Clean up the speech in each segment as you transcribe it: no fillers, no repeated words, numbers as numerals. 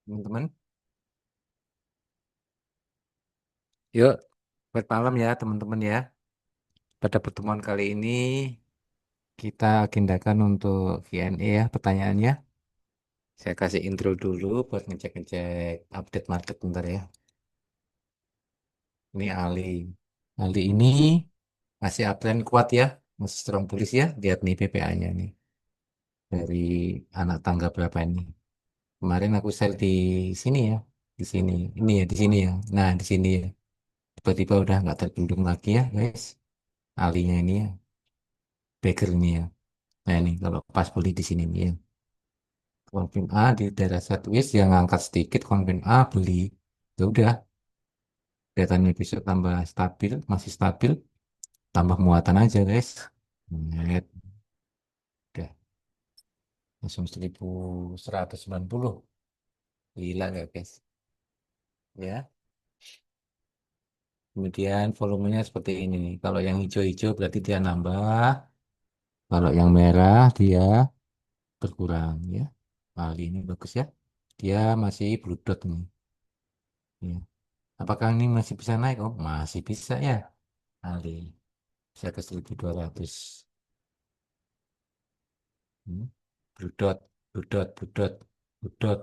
Teman-teman, yuk, buat malam ya teman-teman ya. Pada pertemuan kali ini kita agendakan untuk Q&A ya, pertanyaannya. Saya kasih intro dulu buat ngecek-ngecek update market bentar ya. Ini Ali. Ali ini masih uptrend kuat ya, masih strong bullish ya. Lihat nih PPA-nya nih. Dari anak tangga berapa ini. Kemarin aku sell di sini ya, di sini. Ini ya, di sini ya. Nah, di sini ya. Tiba-tiba udah nggak tergendung lagi ya, guys. Alinya ini ya, Baker ini ya. Nah ini kalau pas beli di sini nih ya. Konfirm A di daerah sideways yang angkat sedikit, konfirm A beli. Ya udah, kelihatannya besok tambah stabil, masih stabil, tambah muatan aja guys. Net, udah langsung 1190. Gila gak guys? Ya. Kemudian volumenya seperti ini nih. Kalau yang hijau-hijau berarti dia nambah. Kalau yang merah dia berkurang ya. Kali ini bagus ya. Dia masih blue dot nih. Ya. Apakah ini masih bisa naik? Oh, masih bisa ya. Ali bisa ke 1200. Hmm. Bludot, bludot, bludot, bludot.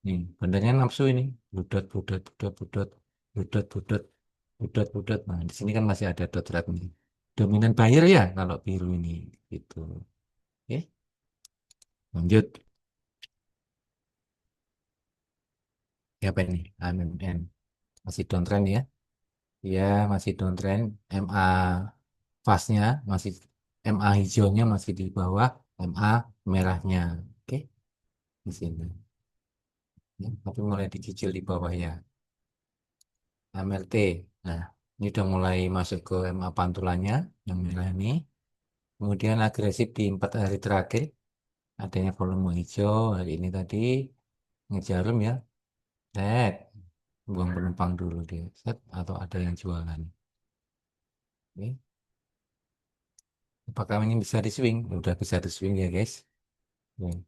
Nih, bandarnya nafsu ini. Bludot, bludot, bludot, bludot, bludot, bludot, bludot, bludot. Nah, di sini kan masih ada dot red nih. Dominan buyer ya kalau biru ini. Gitu. Oke, lanjut. Siapa ini? AMMN. Masih downtrend ya. Ya, masih downtrend. MA fastnya masih MA hijaunya masih di bawah MA merahnya. Oke, di sini. Ya, tapi mulai dicicil di bawah ya. MLT. Nah, ini udah mulai masuk ke MA pantulannya yang merah ini. Kemudian agresif di 4 hari terakhir. Adanya volume hijau hari ini tadi ngejarum ya. Set, buang penumpang dulu dia. Set, atau ada yang jualan. Oke. Apakah ini bisa di swing? Udah bisa di swing ya guys. Oke.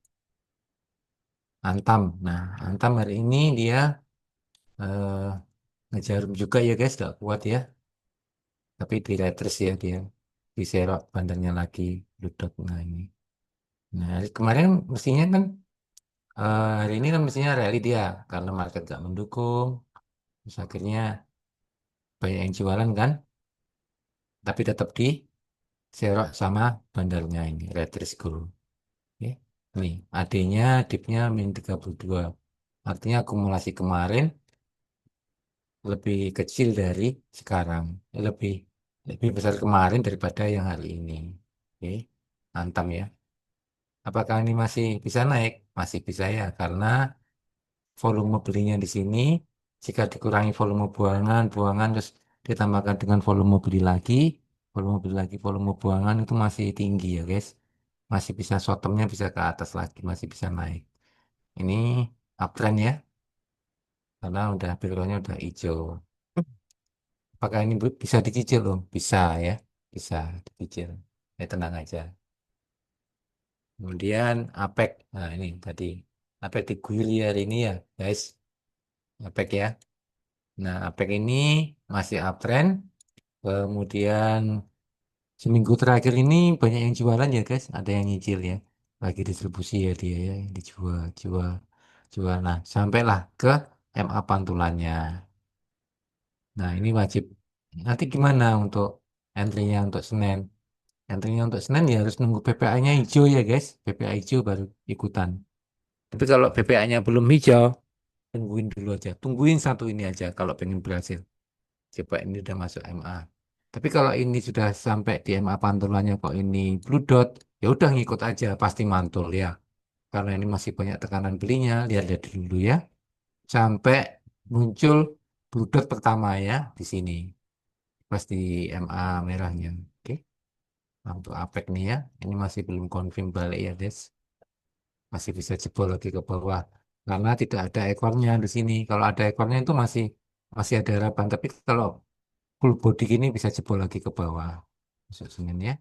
Antam. Nah, Antam hari ini dia eh, ngejarum juga ya guys, gak kuat ya. Tapi di retrace ya dia. Diserok bandarnya lagi. Ludot. Nah ini. Nah, kemarin mestinya kan hari ini kan mestinya rally dia karena market gak mendukung. Terus akhirnya banyak yang jualan kan, tapi tetap di serok sama bandarnya ini red risk group. Oke. Nih, AD-nya dipnya -32. Artinya akumulasi kemarin lebih kecil dari sekarang. Lebih lebih besar kemarin daripada yang hari ini. Oke. Mantap ya. Apakah ini masih bisa naik? Masih bisa ya, karena volume belinya di sini, jika dikurangi volume buangan, buangan terus ditambahkan dengan volume beli lagi, volume buangan itu masih tinggi ya guys. Masih bisa short termnya bisa ke atas lagi, masih bisa naik. Ini uptrend ya, karena udah backgroundnya udah hijau. Apakah ini bisa dicicil loh? Bisa ya, bisa dicicil. Ya tenang aja. Kemudian APEC, nah ini tadi APEC diguyur hari ini ya guys, APEC ya. Nah, APEC ini masih uptrend. Kemudian seminggu terakhir ini banyak yang jualan ya guys. Ada yang nyicil ya. Lagi distribusi ya dia ya. Dijual, jual, jual. Nah, sampailah ke MA pantulannya. Nah, ini wajib. Nanti gimana untuk entry-nya untuk Senin? Entry-nya untuk Senin ya harus nunggu PPA-nya hijau ya guys. PPA hijau baru ikutan. Tapi kalau PPA-nya belum hijau, tungguin dulu aja. Tungguin satu ini aja kalau pengen berhasil. Coba ini udah masuk MA. Tapi kalau ini sudah sampai di MA pantulannya kok ini blue dot, ya udah ngikut aja pasti mantul ya. Karena ini masih banyak tekanan belinya, lihat-lihat dulu ya. Sampai muncul blue dot pertama ya di sini. Pas di MA merahnya. Oke. Nah, untuk APEC nih ya, ini masih belum confirm balik ya, Des. Masih bisa jebol lagi ke bawah. Karena tidak ada ekornya di sini. Kalau ada ekornya itu masih masih ada harapan. Tapi kalau full body gini bisa jebol lagi ke bawah. Masuk Senin ya.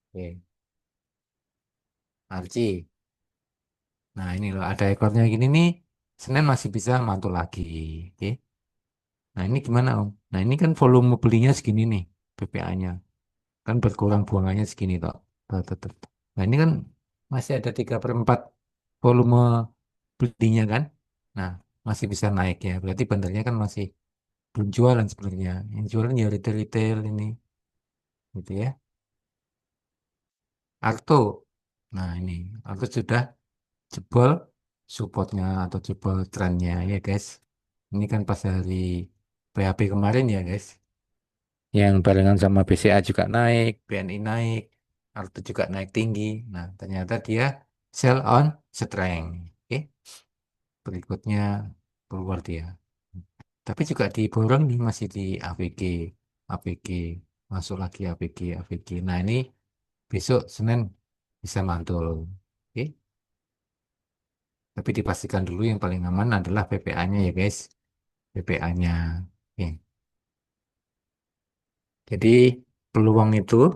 Oke. Arci. Nah ini loh ada ekornya gini nih. Senin masih bisa mantul lagi. Oke. Nah ini gimana Om? Nah ini kan volume belinya segini nih, PPA-nya. Kan berkurang buangannya segini toh. Tetep. Nah ini kan masih ada 3/4 volume belinya kan. Nah masih bisa naik ya. Berarti bandarnya kan masih belum jualan sebenarnya. Yang jualan ya retail-retail ini. Gitu ya. Arto. Nah ini. Arto sudah jebol supportnya atau jebol trennya ya guys. Ini kan pas hari PHP kemarin ya guys. Yang barengan sama BCA juga naik, BNI naik, Arto juga naik tinggi. Nah, ternyata dia sell on strength. Oke, berikutnya keluar dia. Tapi juga diborong nih masih di AVG, AVG, masuk lagi AVG, AVG. Nah, ini besok Senin bisa mantul. Oke, tapi dipastikan dulu yang paling aman adalah PPA-nya ya guys, PPA-nya. Oke. Jadi peluang itu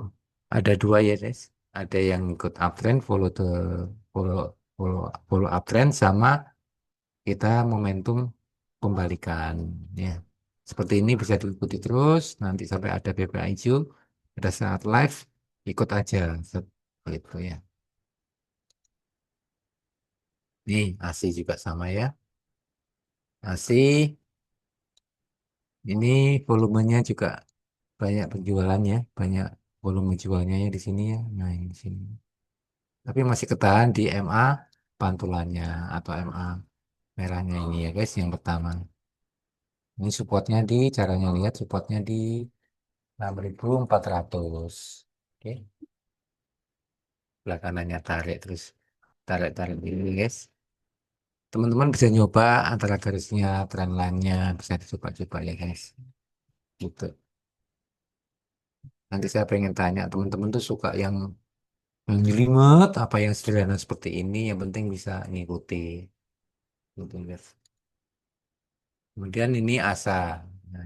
ada dua ya guys. Ada yang ikut uptrend, follow follow follow uptrend sama kita momentum pembalikan ya. Seperti ini bisa diikuti terus nanti sampai ada BPA hijau pada saat live ikut aja gitu ya. Nih ASI juga sama ya. ASI ini volumenya juga banyak penjualannya, banyak volume jualnya ya di sini ya. Nah, ini di sini. Tapi masih ketahan di MA pantulannya atau MA merahnya ini ya guys yang pertama. Ini supportnya di caranya lihat supportnya di 6.400. Oke, belah kanannya tarik terus tarik-tarik ini guys. Teman-teman bisa nyoba antara garisnya, trendline-nya bisa dicoba-coba ya guys. Gitu. Nanti saya pengen tanya teman-teman tuh suka yang jelimet apa yang sederhana seperti ini yang penting bisa ngikuti gitu guys. Kemudian ini asa. Nah,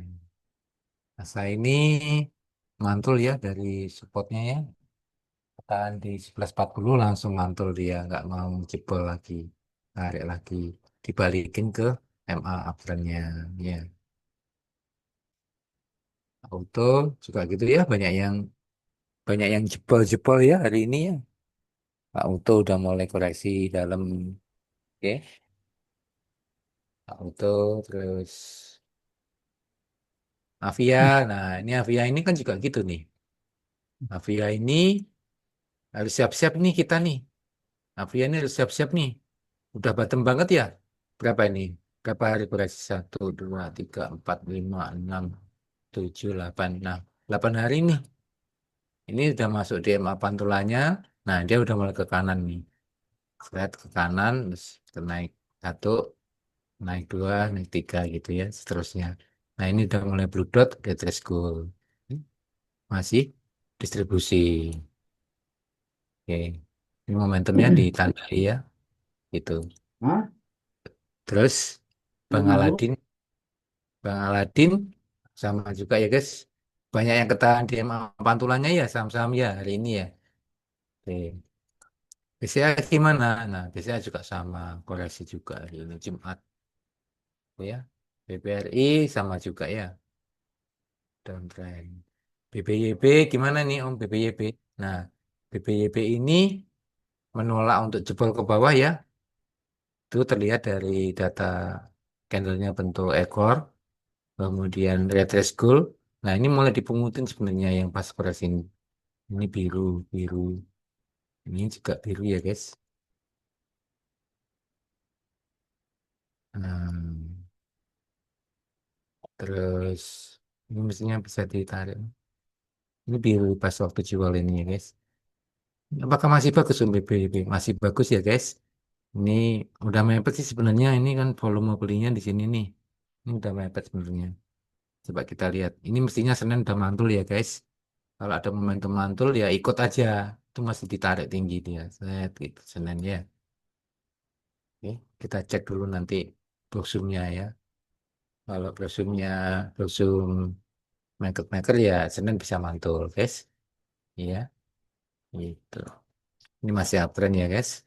asa ini mantul ya dari supportnya ya. Tahan di 11.40 langsung mantul dia. Nggak mau jebol lagi. Tarik lagi. Dibalikin ke MA uptrendnya. Ya. Auto juga gitu ya. Banyak yang jebol-jebol ya hari ini ya. Pak Auto udah mulai koreksi dalam. Oke. Pak Auto terus Avia. Nah ini Avia ini kan juga gitu nih. Avia ini harus siap-siap nih kita nih. Avia ini harus siap-siap nih. Udah bottom banget ya. Berapa ini? Berapa hari koreksi? 1, 2, 3, 4, 5, 6, 7, 8. Nah, 8 hari nih. Ini udah masuk di MA pantulannya. Nah, dia udah mulai ke kanan nih. Lihat ke kanan, terus naik satu, naik dua, naik tiga gitu ya, seterusnya. Nah, ini udah mulai blue dot, get goal. Masih distribusi. Oke. Ini momentumnya ditandai ya, gitu. Hah? Terus Nggak Bang mau? Aladin Bang Aladin sama juga ya guys. Banyak yang ketahan di MA pantulannya ya saham-saham ya hari ini ya. Oke. BCA gimana? Nah, BCA juga sama koreksi juga hari ini Jumat ya. BBRI sama juga ya downtrend. BBYB gimana nih Om BBYB? Nah, BBYB ini menolak untuk jebol ke bawah ya. Itu terlihat dari data candlenya bentuk ekor, kemudian retrace goal. Nah, ini mulai dipungutin sebenarnya yang pas koreksi ini. Ini biru, biru. Ini juga biru ya, guys. Hmm, terus ini mestinya bisa ditarik. Ini biru pas waktu jual ini ya, guys. Apakah masih bagus untuk BBB? Masih bagus ya, guys. Ini udah mepet sih sebenarnya. Ini kan volume belinya di sini nih. Ini udah mepet sebenarnya. Coba kita lihat. Ini mestinya Senin udah mantul ya, guys. Kalau ada momentum mantul ya ikut aja. Itu masih ditarik tinggi dia. Set gitu Senin ya. Oke, kita cek dulu nanti brosurnya ya. Kalau brosur market maker ya Senin bisa mantul, guys. Iya, gitu. Ini masih uptrend ya, guys.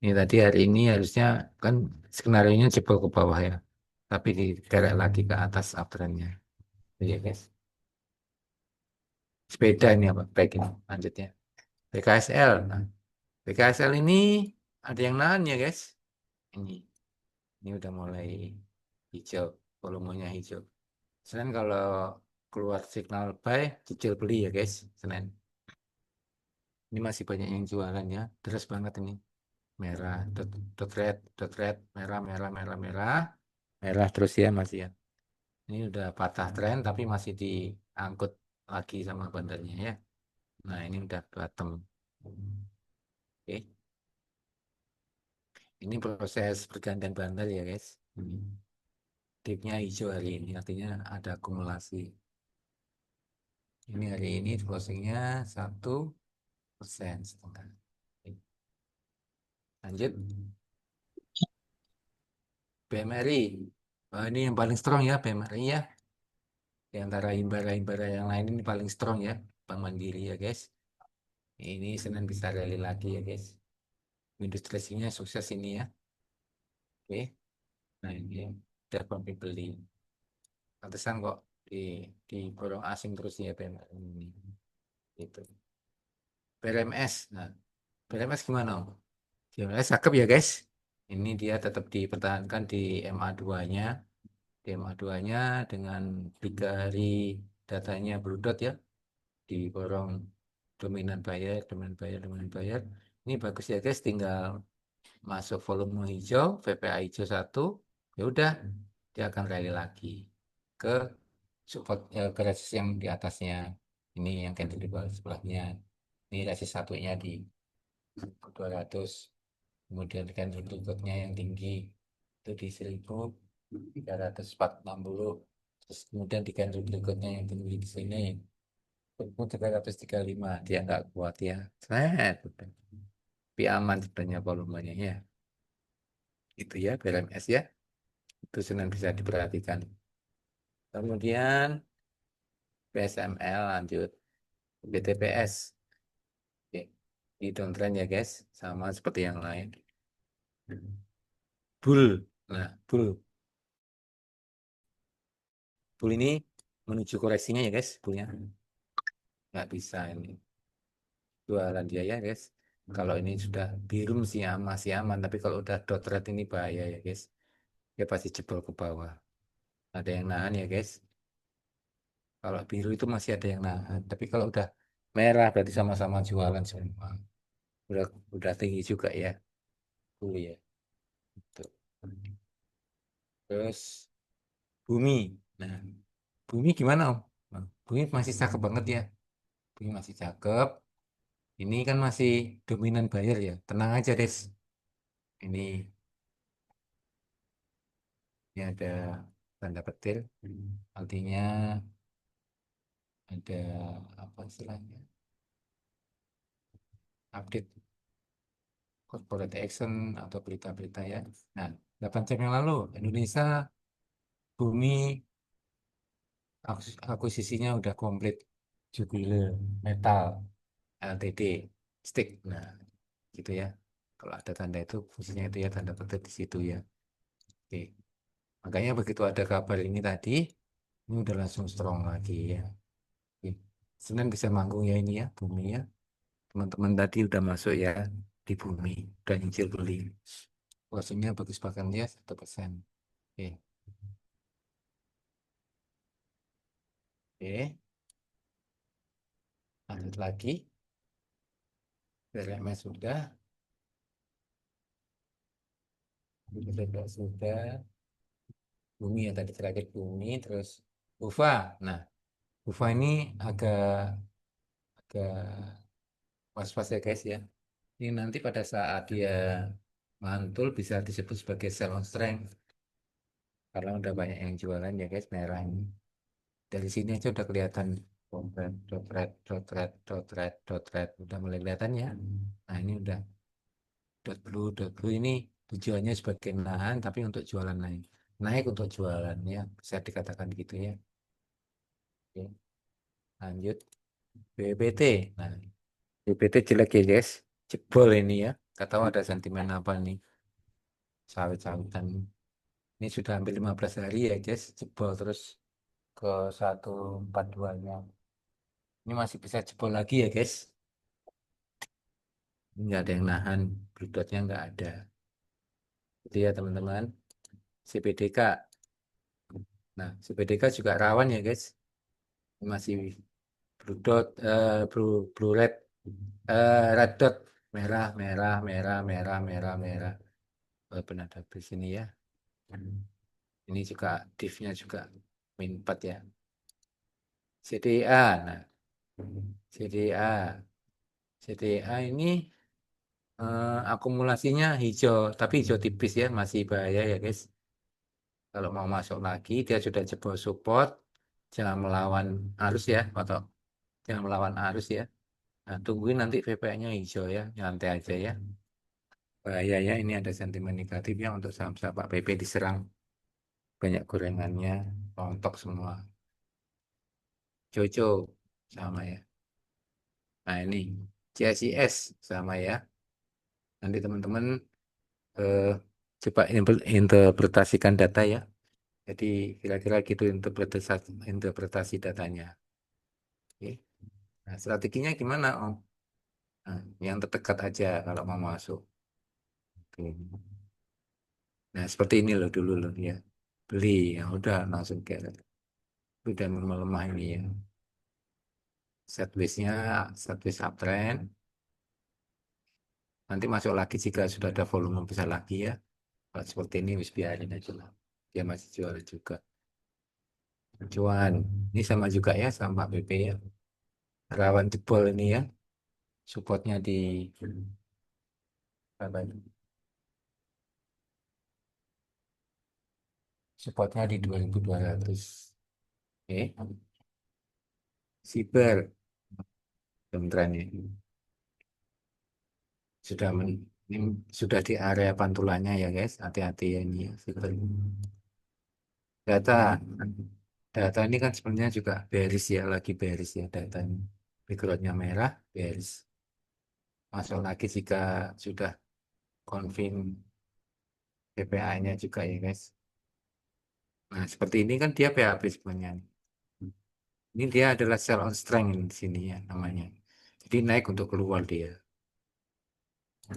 Ini tadi hari ini harusnya kan skenario-nya jebol ke bawah ya. Tapi diderek lagi ke atas uptrendnya. Iya guys. Sepeda ini apa? Baik ini lanjutnya. BKSL. Nah, BKSL ini ada yang nahan ya guys. Ini. Ini udah mulai hijau. Volumenya hijau. Selain kalau keluar signal buy, cicil beli ya guys. Senin. Ini masih banyak yang jualan ya. Terus banget ini. Merah, dot red, merah, merah, merah, merah. Merah terus ya masih ya. Ini udah patah tren tapi masih diangkut lagi sama bandarnya ya. Nah ini udah bottom. Oke. Ini proses pergantian bandar ya guys. Ini. Dipnya hijau hari ini artinya ada akumulasi. Ini hari ini closingnya 1% setengah. Oke. Lanjut BMRI. Oh, ini yang paling strong ya BMRI ya. Di antara himbara-himbara yang lain ini paling strong ya. Bank Mandiri ya guys. Ini Senin bisa rally lagi ya guys. Windows dressingnya sukses ini ya. Oke. Nah ini udah pembeli beli. Pantesan kok di diborong asing terus ya BMRI ini. Gitu. BRMS. Nah, BRMS gimana, Om? BRMS cakep ya guys. Ini dia tetap dipertahankan di MA2-nya. Di MA2-nya dengan 3 hari datanya berudot ya. Diborong dominan buyer, dominan buyer. Ini bagus ya guys, tinggal masuk volume hijau, VPA hijau satu, ya udah dia akan rally lagi ke support ke resist yang di atasnya. Ini yang candle di bawah sebelahnya. Ini resist satunya di 200, kemudian candle berikutnya yang tinggi itu di 1360, terus kemudian di candle berikutnya yang tinggi di sini 1335, dia nggak kuat ya. Set, udah. Tapi aman sebenarnya volumenya ya. Itu ya BLMS ya. Itu senang bisa diperhatikan. Kemudian PSML lanjut. BTPS. Oke. Di downtrend ya guys. Sama seperti yang lain. Bull. Nah, bull. Bull ini menuju koreksinya ya guys. Bullnya. Nggak bisa ini. Jualan dia ya guys. Kalau ini sudah biru sih masih aman. Tapi kalau udah dot red ini bahaya ya guys. Dia pasti jebol ke bawah. Ada yang nahan ya guys. Kalau biru itu masih ada yang nahan. Tapi kalau udah merah berarti sama-sama jualan semua. Udah udah tinggi juga ya. Dulu ya. Tuh. Terus bumi. Nah, bumi gimana Om? Nah, bumi masih cakep banget ya. Bumi masih cakep. Ini kan masih dominan buyer ya. Tenang aja Des. Ini ada tanda petir. Artinya ada apa istilahnya? Update corporate action atau berita-berita ya. Nah, 8 jam yang lalu Indonesia bumi akuisisinya udah komplit. Jubilee Metal Ltd stick. Nah, gitu ya. Kalau ada tanda itu fungsinya itu ya tanda petik di situ ya. Oke. Makanya begitu ada kabar ini tadi, ini udah langsung strong lagi ya. Oke. Senin bisa manggung ya ini ya, bumi ya. Teman-teman tadi udah masuk ya di bumi, udah nyicil beli. Porsinya bagus bahkan ya 1%. Oke. Oke. Lanjut lagi. BLMS sudah, sudah. Bumi yang tadi terakhir bumi, terus UFA. Nah, UFA ini agak agak was-was ya guys ya. Ini nanti pada saat dia mantul bisa disebut sebagai sell on strength karena udah banyak yang jualan ya guys merah ini. Dari sini aja udah kelihatan dot dot red, dot red, dot red, dot red, udah mulai kelihatan ya. Nah ini udah dot blue ini tujuannya sebagai nahan tapi untuk jualan naik. Naik untuk jualan ya, bisa dikatakan gitu ya. Oke, lanjut BBT. Nah, BBT jelek ya guys. Jebol ini ya. Gak tahu ada sentimen apa nih, sawit-sawitan. Ini sudah hampir 15 hari ya, guys, jebol terus ke 142-nya. Ini masih bisa jebol lagi ya, guys. Ini nggak ada yang nahan, bludotnya nggak ada. Jadi ya teman-teman, CPDK. Nah, CPDK juga rawan ya, guys. Masih blue dot, blue red, red dot, merah, merah, merah, merah, merah, merah. Benar di sini ya. Ini juga div-nya juga min 4 ya. CDA, nah CDA, CDA ini akumulasinya hijau, tapi hijau tipis ya, masih bahaya ya guys. Kalau mau masuk lagi, dia sudah jebol support, jangan melawan arus ya, atau jangan melawan arus ya. Nah, tungguin nanti VPA-nya hijau ya, nyantai aja ya. Bahaya ya, ini ada sentimen negatifnya untuk saham-saham Pak PP diserang. Banyak gorengannya, rontok semua. Jojo, sama ya. Nah ini, CSIS, sama ya. Nanti teman-teman eh, coba interpretasikan data ya. Jadi kira-kira gitu interpretasi datanya. Oke. Nah, strateginya gimana, Om? Nah, yang terdekat aja kalau mau masuk. Oke. Nah, seperti ini loh dulu loh ya. Beli, ya udah langsung ke udah melemah ini ya. Setlistnya, setlist uptrend. Nanti masuk lagi jika sudah ada volume besar lagi ya. Kalau seperti ini wis biarin aja lah. Dia masih jual juga. Cuan, ini sama juga ya sama BP ya. Rawan jebol ini ya. Supportnya di apa ini? Supportnya di 2200. Oke. Siber, kementerian ini sudah ini sudah di area pantulannya ya guys. Hati-hati ya ini ya. Siber. Data, data ini kan sebenarnya juga bearish ya, lagi bearish ya data ini. Backgroundnya merah, bearish. Masuk lagi jika sudah confirm PPA-nya juga ya guys. Nah, seperti ini kan dia PHP sebenarnya. Ini dia adalah sell on strength ini di sini ya namanya. Jadi naik untuk keluar dia.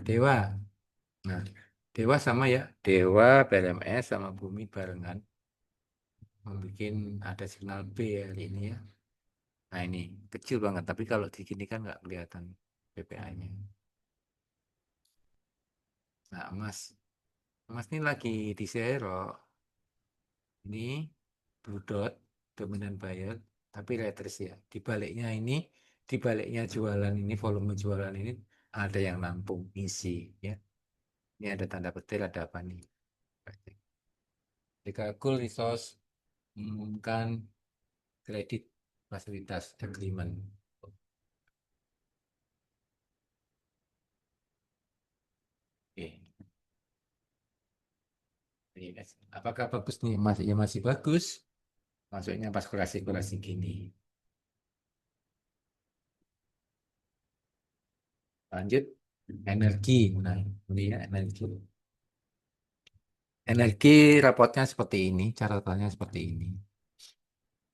Dewa. Nah, Dewa sama ya. Dewa, PLMS sama Bumi barengan. Membuat ada signal B ya hari ini ya. Nah ini kecil banget. Tapi kalau di sini kan nggak kelihatan PPA-nya. Nah, emas. Emas ini lagi di serok. Ini blue dot, dominan buyer, tapi retrace ya. Di baliknya ini, di baliknya jualan ini, volume jualan ini ada yang nampung isi ya. Ini ada tanda petir, ada apa nih? Jika Gold Resource mengumumkan kredit fasilitas agreement. Oke. Ini, guys. Apakah bagus nih? Masih ya masih bagus. Masuknya pas kurasi-kurasi gini. Lanjut energi. Nah, ini ya energi. Energi rapotnya seperti ini, catatannya seperti ini.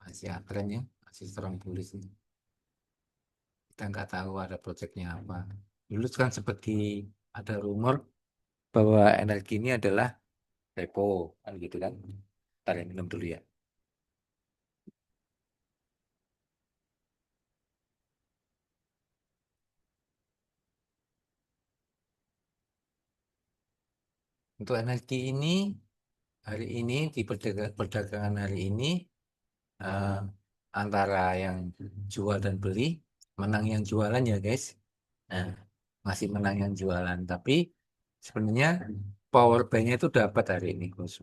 Masih uptrend ya, masih strong bullish ini. Kita nggak tahu ada proyeknya apa. Dulu kan seperti ada rumor bahwa energi ini adalah repo, kan gitu kan. Ntar ya, minum dulu ya. Untuk energi ini, hari ini di perdagangan hari ini eh, antara yang jual dan beli, menang yang jualan ya guys. Nah, masih menang yang jualan, tapi sebenarnya power bank-nya itu dapat hari ini Gus.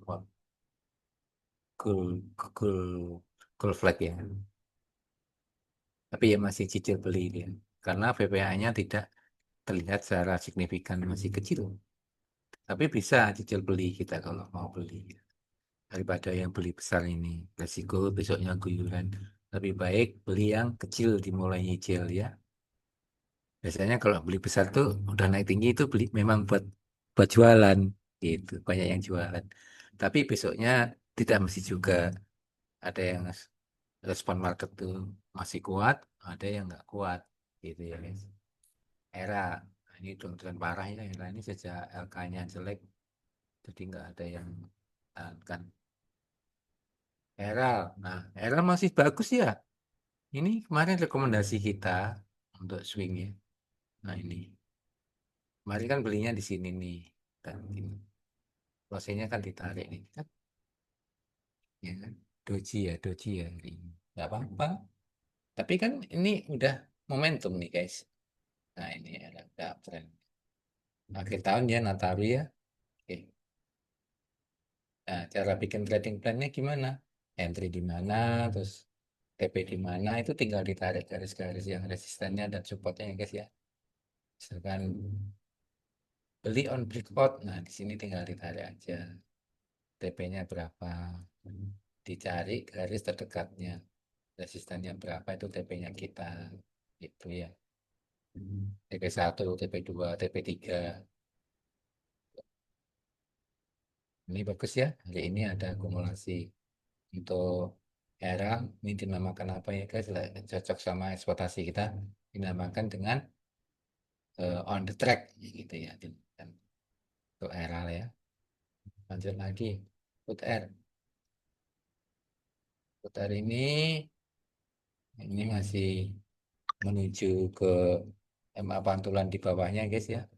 Gold, gold, gold flag ya. Tapi ya masih cicil beli dia. Karena VPA-nya tidak terlihat secara signifikan masih kecil. Tapi bisa cicil beli kita kalau mau beli. Daripada yang beli besar ini. Resiko besoknya guyuran. Lebih baik beli yang kecil dimulai nyicil ya. Biasanya kalau beli besar tuh udah naik tinggi itu beli memang buat buat jualan gitu, banyak yang jualan. Tapi besoknya tidak mesti juga, ada yang respon market tuh masih kuat, ada yang nggak kuat gitu ya guys. Era, nah, ini down parah ya era ini sejak LK-nya jelek, jadi nggak ada yang kan. Era, nah era masih bagus ya. Ini kemarin rekomendasi kita untuk swing ya. Nah ini, kemarin kan belinya di sini nih, kan ini prosesnya kan ditarik nih, kan, ya kan, doji ya ini. Nggak apa-apa. Tapi kan ini udah momentum nih guys. Nah ini ada tren. Akhir tahun ya Nataru ya. Oke. Nah, cara bikin trading plan-nya gimana? Entry di mana, terus TP di mana, itu tinggal ditarik garis-garis yang resistennya dan supportnya ya guys ya. Misalkan beli on breakout, nah di sini tinggal ditarik aja. TP-nya berapa? Dicari garis terdekatnya. Resistennya berapa itu TP-nya kita. Itu ya. TP1, TP2, TP3. Ini bagus ya. Hari ini ada akumulasi untuk era. Ini dinamakan apa ya guys? Cocok sama ekspektasi kita. Dinamakan dengan on the track gitu ya. Untuk era lah ya. Lanjut lagi. Put R. Put R ini masih menuju ke MA pantulan di bawahnya guys ya.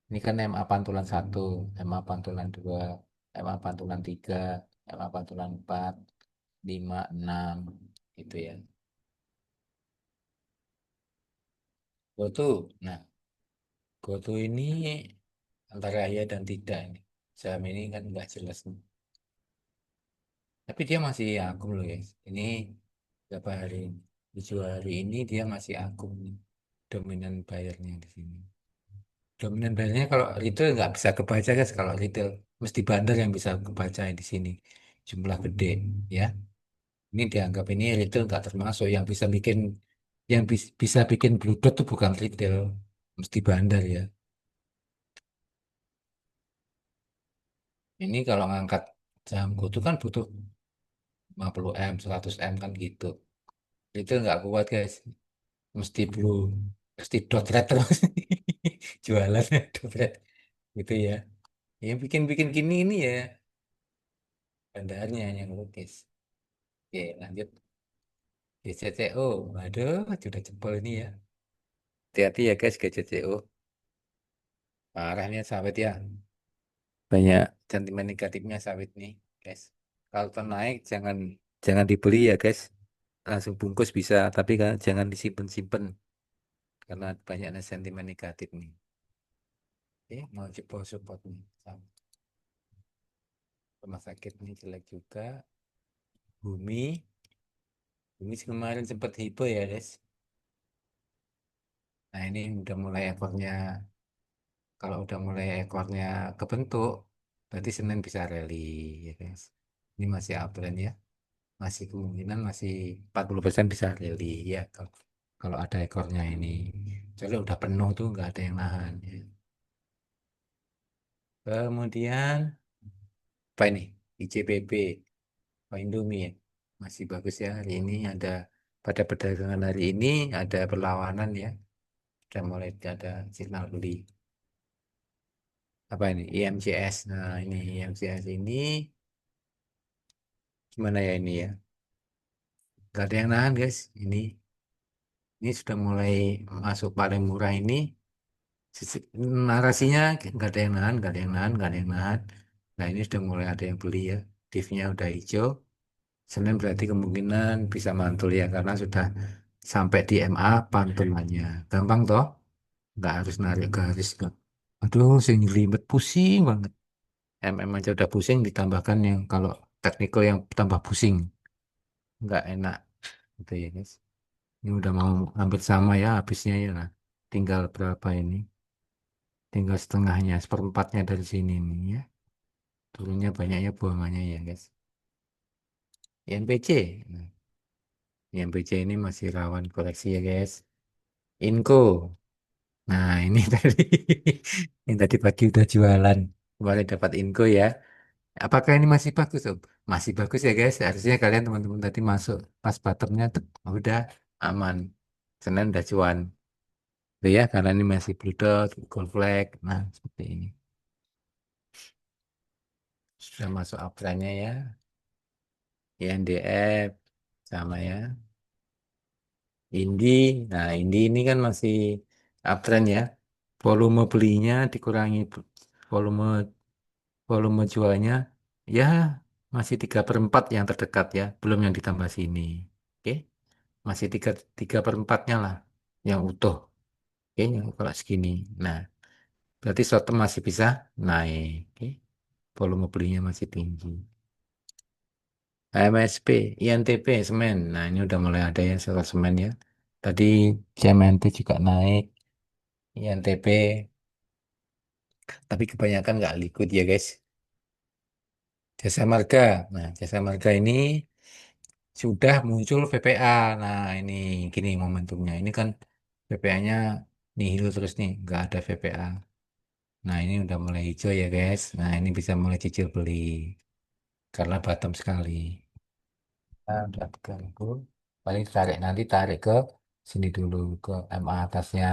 Ini kan MA pantulan satu, MA pantulan 2, MA pantulan 3, MA pantulan 4, 5, 6 gitu ya. Goto. Nah, Goto ini antara ya dan tidak ini. Saham ini kan nggak jelas nih. Tapi dia masih akum loh guys. Ini berapa hari? 7 hari ini dia masih akum nih. Dominan bayarnya di sini. Dominan bayarnya kalau retail nggak bisa kebaca guys. Kalau retail mesti bandar yang bisa kebaca di sini. Jumlah gede ya. Ini dianggap ini retail nggak termasuk yang bisa bikin blue dot itu bukan retail, mesti bandar ya. Ini kalau ngangkat jamku itu kan butuh 50 M, 100 M kan gitu. Retail nggak kuat guys, mesti blue, mesti dot red terus. Jualan dot red gitu ya. Yang bikin-bikin gini ini ya bandarnya yang lukis. Oke, lanjut. GCCO, waduh, sudah jebol ini ya. Hati-hati ya guys, GCCO. Parahnya sawit ya. Banyak sentimen negatifnya sawit nih, guys. Kalau naik jangan jangan dibeli ya, guys. Langsung bungkus bisa, tapi kan jangan disimpan-simpan karena banyak sentimen negatif nih. Oke, mau jebol support nih. Rumah sakit nih jelek juga. Bumi, Bumi kemarin sempat heboh ya, guys. Nah, ini udah mulai ekornya. Kalau udah mulai ekornya kebentuk, berarti Senin bisa rally, ya, guys. Ini masih uptrend ya. Masih kemungkinan masih 40% bisa rally ya kalau ada ekornya ini. Jadi udah penuh tuh nggak ada yang nahan ya. Kemudian apa ini? ICBP, oh, Indomie ya. Masih bagus ya hari ini ada pada perdagangan hari ini ada perlawanan ya. Sudah mulai ada signal beli. Apa ini? IMCS. Nah, ini IMCS ini gimana ya ini ya? Gak ada yang nahan guys. Ini sudah mulai masuk paling murah ini. Narasinya nggak ada yang nahan, nggak ada yang nahan, nggak ada yang nahan. Nah ini sudah mulai ada yang beli ya. Div-nya udah hijau. Senin berarti kemungkinan bisa mantul ya karena sudah sampai di MA pantulannya. Gampang toh? Nggak harus narik garis kok. Aduh, sing ribet pusing banget. MM aja udah pusing ditambahkan yang kalau teknikal yang tambah pusing. Nggak enak. Gitu ya guys. Ini udah mau hampir sama ya habisnya ya lah. Tinggal berapa ini? Tinggal setengahnya, seperempatnya dari sini nih ya. Turunnya banyaknya buangannya ya guys. INPC. Nah, INPC ini masih rawan koreksi ya guys. Inco. Nah, ini tadi yang tadi pagi udah jualan. Kemarin dapat info ya. Apakah ini masih bagus, Om? Masih bagus ya, guys. Harusnya kalian teman-teman tadi masuk pas bottomnya tuh udah aman. Senin udah cuan. Tuh ya, karena ini masih blue dot, gold flag. Nah, seperti ini. Sudah masuk uptrendnya ya. INDF sama ya. Indi, nah Indi ini kan masih uptrend ya. Volume belinya dikurangi volume volume jualnya ya masih 3/4 yang terdekat ya, belum yang ditambah sini. Oke, masih tiga per empatnya lah yang utuh. Oke, yang kalau segini. Nah, berarti short term masih bisa naik. Oke, volume belinya masih tinggi. MSP, INTP, semen. Nah, ini udah mulai ada ya soal semen ya. Tadi CMNT juga naik, INTP, tapi kebanyakan nggak liquid ya guys. Jasa Marga. Nah, Jasa Marga ini sudah muncul VPA. Nah, ini gini momentumnya. Ini kan VPA-nya nihil terus nih, nggak ada VPA. Nah, ini udah mulai hijau ya guys. Nah, ini bisa mulai cicil beli karena bottom sekali. Nah, udah 3.000. Paling tarik nanti tarik ke sini dulu ke MA atasnya.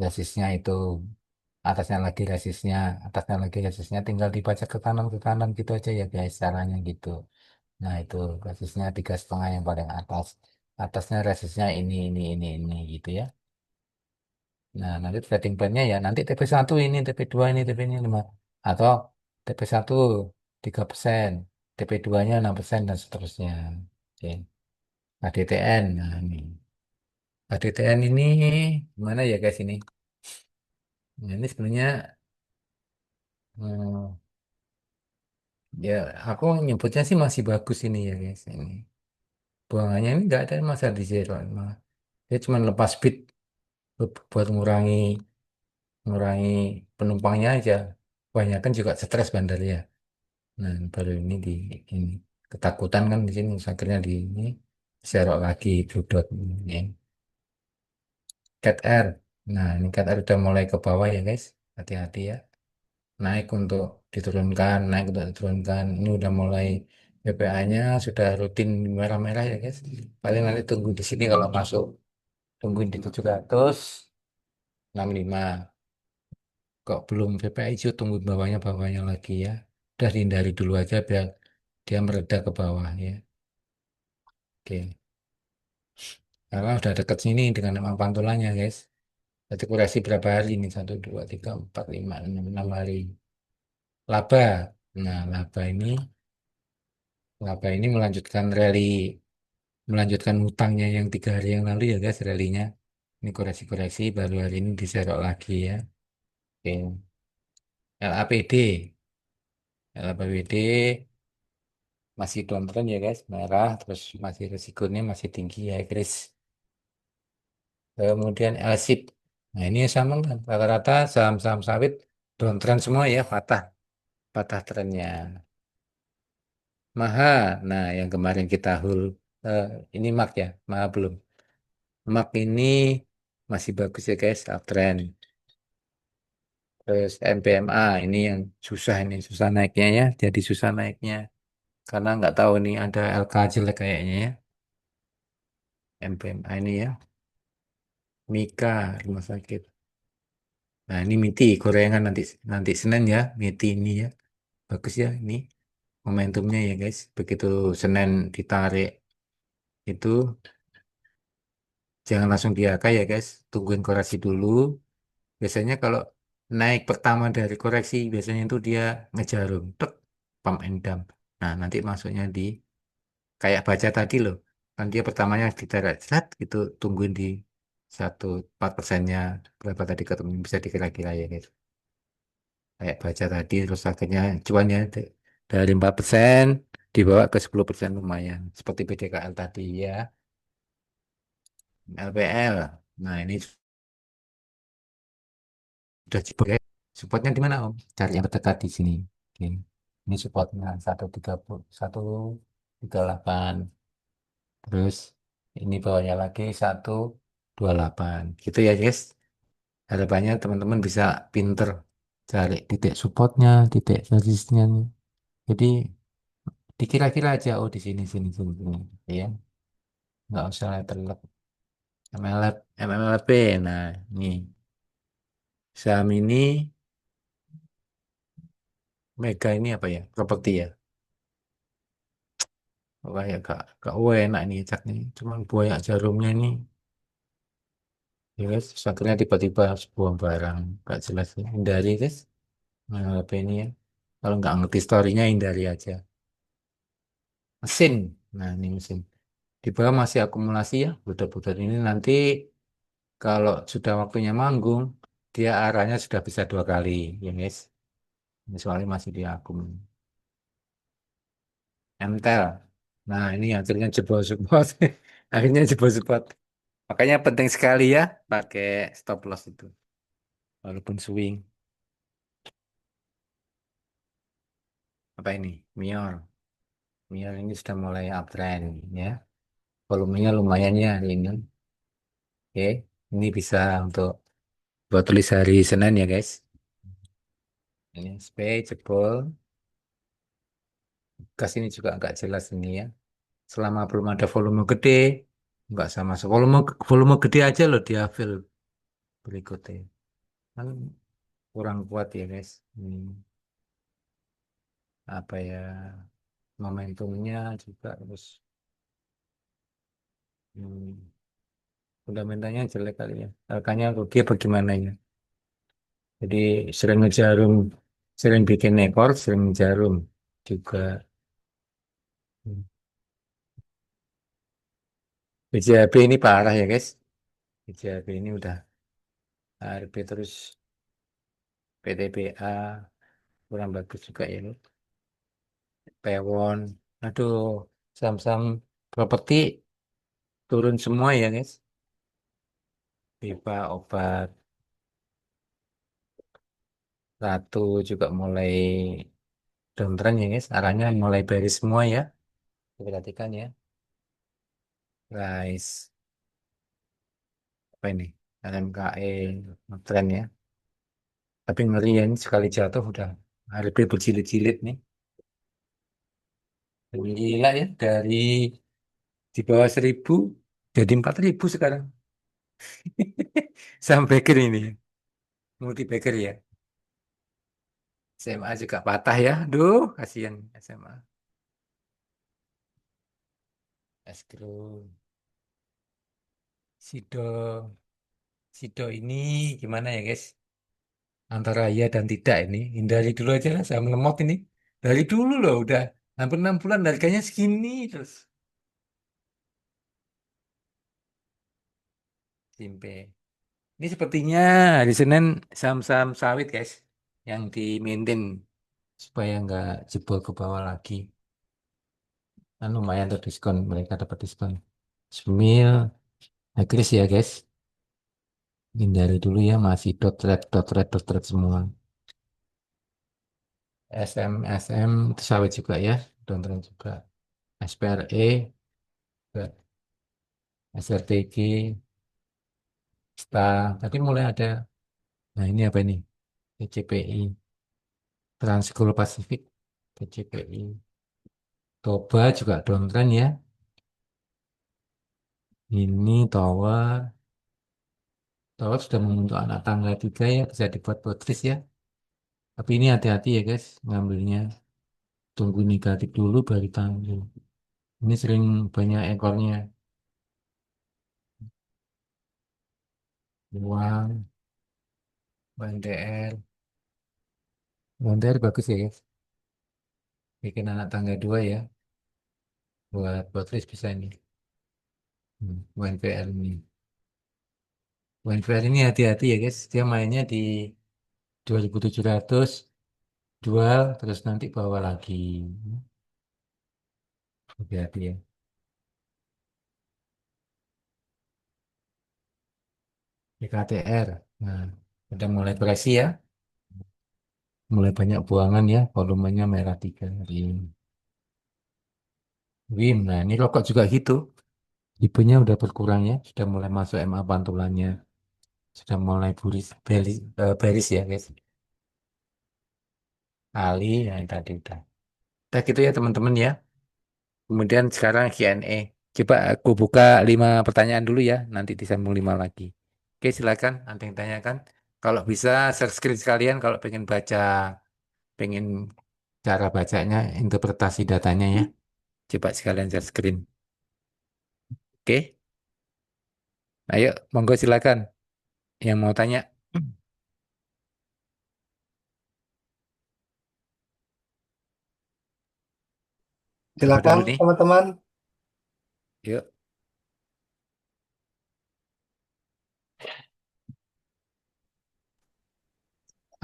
Resistnya itu atasnya lagi resistnya, atasnya lagi resistnya tinggal dibaca ke kanan gitu aja ya guys, caranya gitu. Nah itu resistnya 3,5 yang paling atas, atasnya resistnya ini gitu ya. Nah nanti trading plan-nya ya nanti TP1 ini, TP2 ini, TP ini 5 atau TP1 3%, TP2-nya 6% dan seterusnya. Oke. HDTN, nah ini HDTN ini gimana ya guys ini? Nah, ini sebenarnya hmm, ya, aku nyebutnya sih masih bagus ini ya guys. Ini buangannya ini nggak ada masalah di zero. Malah. Dia cuma lepas speed buat ngurangi ngurangi penumpangnya aja. Banyak kan juga stres bandarnya. Nah baru ini di ini ketakutan kan di sini. Akhirnya di ini zero lagi blue dot ini. Cat R. Nah ini Cat R udah mulai ke bawah ya guys. Hati-hati ya. Naik untuk diturunkan, naik untuk diturunkan. Ini udah mulai BPA-nya sudah rutin merah-merah ya guys. Paling nanti tunggu di sini kalau masuk, tungguin di 765. Kok belum BPA hijau, tunggu bawahnya lagi ya. Udah dihindari dulu aja biar dia mereda ke bawah ya. Oke. Karena udah dekat sini dengan emang pantulannya guys. Jadi kurasi berapa hari ini? 1, 2, 3, 4, 5, 6 hari. Laba. Nah, laba ini melanjutkan hutangnya yang 3 hari yang lalu ya guys ralinya. Ini koreksi-koreksi baru hari ini diserok lagi ya. Oke. LAPD. LAPD masih downtrend ya guys, merah terus masih resikonya masih tinggi ya guys. Kemudian LSIP. Nah, ini sama kan rata-rata saham-saham sawit downtrend semua ya, patah patah trennya. Maha. Nah, yang kemarin kita eh, ini Mark ya, Maha belum. Mark ini masih bagus ya guys, uptrend. Terus MPMA ini yang susah naiknya ya, jadi susah naiknya karena nggak tahu nih ada LK jelek kayaknya ya. MPMA ini ya, Mika rumah sakit. Nah ini MITI gorengan nanti nanti Senin ya, MITI ini ya bagus ya ini momentumnya ya guys. Begitu Senin ditarik itu jangan langsung di AK ya guys, tungguin koreksi dulu. Biasanya kalau naik pertama dari koreksi biasanya itu dia ngejarum, tek, pump and dump. Nah nanti masuknya di kayak baca tadi loh kan dia pertamanya ditarik set gitu tungguin di 1,4%-nya berapa tadi ketemu bisa dikira-kira ya guys kayak baca tadi terus akhirnya cuannya dari 4% dibawa ke 10% lumayan seperti PDKL tadi ya. LPL nah ini sudah jebol ya. Supportnya di mana Om? Cari yang terdekat di sini. Oke. Ini supportnya 1,38. Terus ini bawahnya lagi 1,28. Gitu ya, guys. Harapannya teman-teman bisa pinter cari titik supportnya, titik resistnya. Jadi dikira-kira aja, oh di sini, sini, sini, sini. Ya, nggak usah terlek. MLF, MLP, nah ini saham ini Mega ini apa ya? Properti ya. Wah ya gak wah enak nih cak nih. Cuman buaya jarumnya ini, ya guys, terus akhirnya tiba-tiba sebuah barang gak jelas ya. Hindari guys, MLP ini ya. Kalau nggak ngerti storynya hindari aja. Mesin, nah ini mesin. Di bawah masih akumulasi ya, budak-budak ini nanti kalau sudah waktunya manggung, dia arahnya sudah bisa 2 kali, ya guys. Ini soalnya masih di akum. MTEL. Nah, ini akhirnya jebol support. Akhirnya jebol support. Makanya penting sekali ya pakai stop loss itu. Walaupun swing. Apa ini? Mior. Mior ini sudah mulai uptrend ya. Volumenya lumayan ya hari ini. Oke. Ini bisa untuk buat tulis hari Senin ya guys. Ini SPY jebol. Gas ini juga agak jelas ini ya. Selama belum ada volume gede, nggak sama. Volume volume gede aja loh dia fill berikutnya. Kan kurang kuat ya guys. Apa ya, momentumnya juga terus hmm, fundamentalnya jelek kali ya. Harganya rugi bagaimana ya. Jadi sering ngejarum, sering bikin ekor, sering ngejarum juga. Hmm. BJHB ini parah ya guys. BJHB ini udah ARB terus PTBA kurang bagus juga ya. Pewon. Aduh, saham-saham properti turun semua ya guys. Pipa obat Ratu juga mulai downtrend ya guys. Arahnya mulai bearish semua ya. Perhatikan ya. Guys, apa ini? LMKE tren ya. Tapi ngeri ya ini sekali jatuh udah HRP berjilid-jilid nih. Gila ya dari di bawah 1.000 jadi 4.000 sekarang. Sampai ke ini multi baker ya. SMA juga patah ya. Duh, kasihan SMA. Eskro. Sido. Sido ini gimana ya guys? Antara ya dan tidak ini. Hindari dulu aja lah saya melemot ini. Dari dulu loh udah hampir 6 bulan harganya segini terus. Simpe. Ini sepertinya hari Senin saham-saham sawit guys yang di maintain supaya nggak jebol ke bawah lagi. Kan lumayan tuh diskon, mereka dapat diskon. Semil, Agris ya guys. Hindari dulu ya masih dot red semua. SM itu sawit juga ya, downtrend juga. SPRE, juga. SRTG, STA, tadi mulai ada. Nah ini apa ini? TCPI, Transcool Pacific, TCPI. Toba juga downtrend ya. Ini tower sudah membentuk anak tangga 3 ya, bisa dibuat plot ya. Tapi ini hati-hati ya guys, ngambilnya. Tunggu negatif dulu baru tampil. Ini sering banyak ekornya. Uang, BNTR. BNTR bagus ya guys. Bikin anak tangga 2 ya. Buat list bisa ini. WNPR ini. WNPR ini hati-hati ya guys. Dia mainnya di 2.700 jual terus nanti bawa lagi. Hati-hati ya. BKTR. Nah, udah mulai koreksi ya. Mulai banyak buangan ya. Volumenya merah 3 hari ini. Wim, nah ini rokok juga gitu. Tipenya udah berkurang ya. Sudah mulai masuk MA pantulannya. Sudah mulai beris ya guys. Ali yang tadi udah. Udah gitu ya teman-teman ya. Kemudian sekarang Q&A. Coba aku buka 5 pertanyaan dulu ya. Nanti disambung 5 lagi. Oke silakan. Ada yang tanyakan. Kalau bisa share screen sekalian kalau pengen baca, pengen cara bacanya, interpretasi datanya ya. Coba sekalian share screen. Oke. Ayo, monggo silakan. Yang mau tanya. Siapa Silakan dulu nih? teman-teman. Yuk.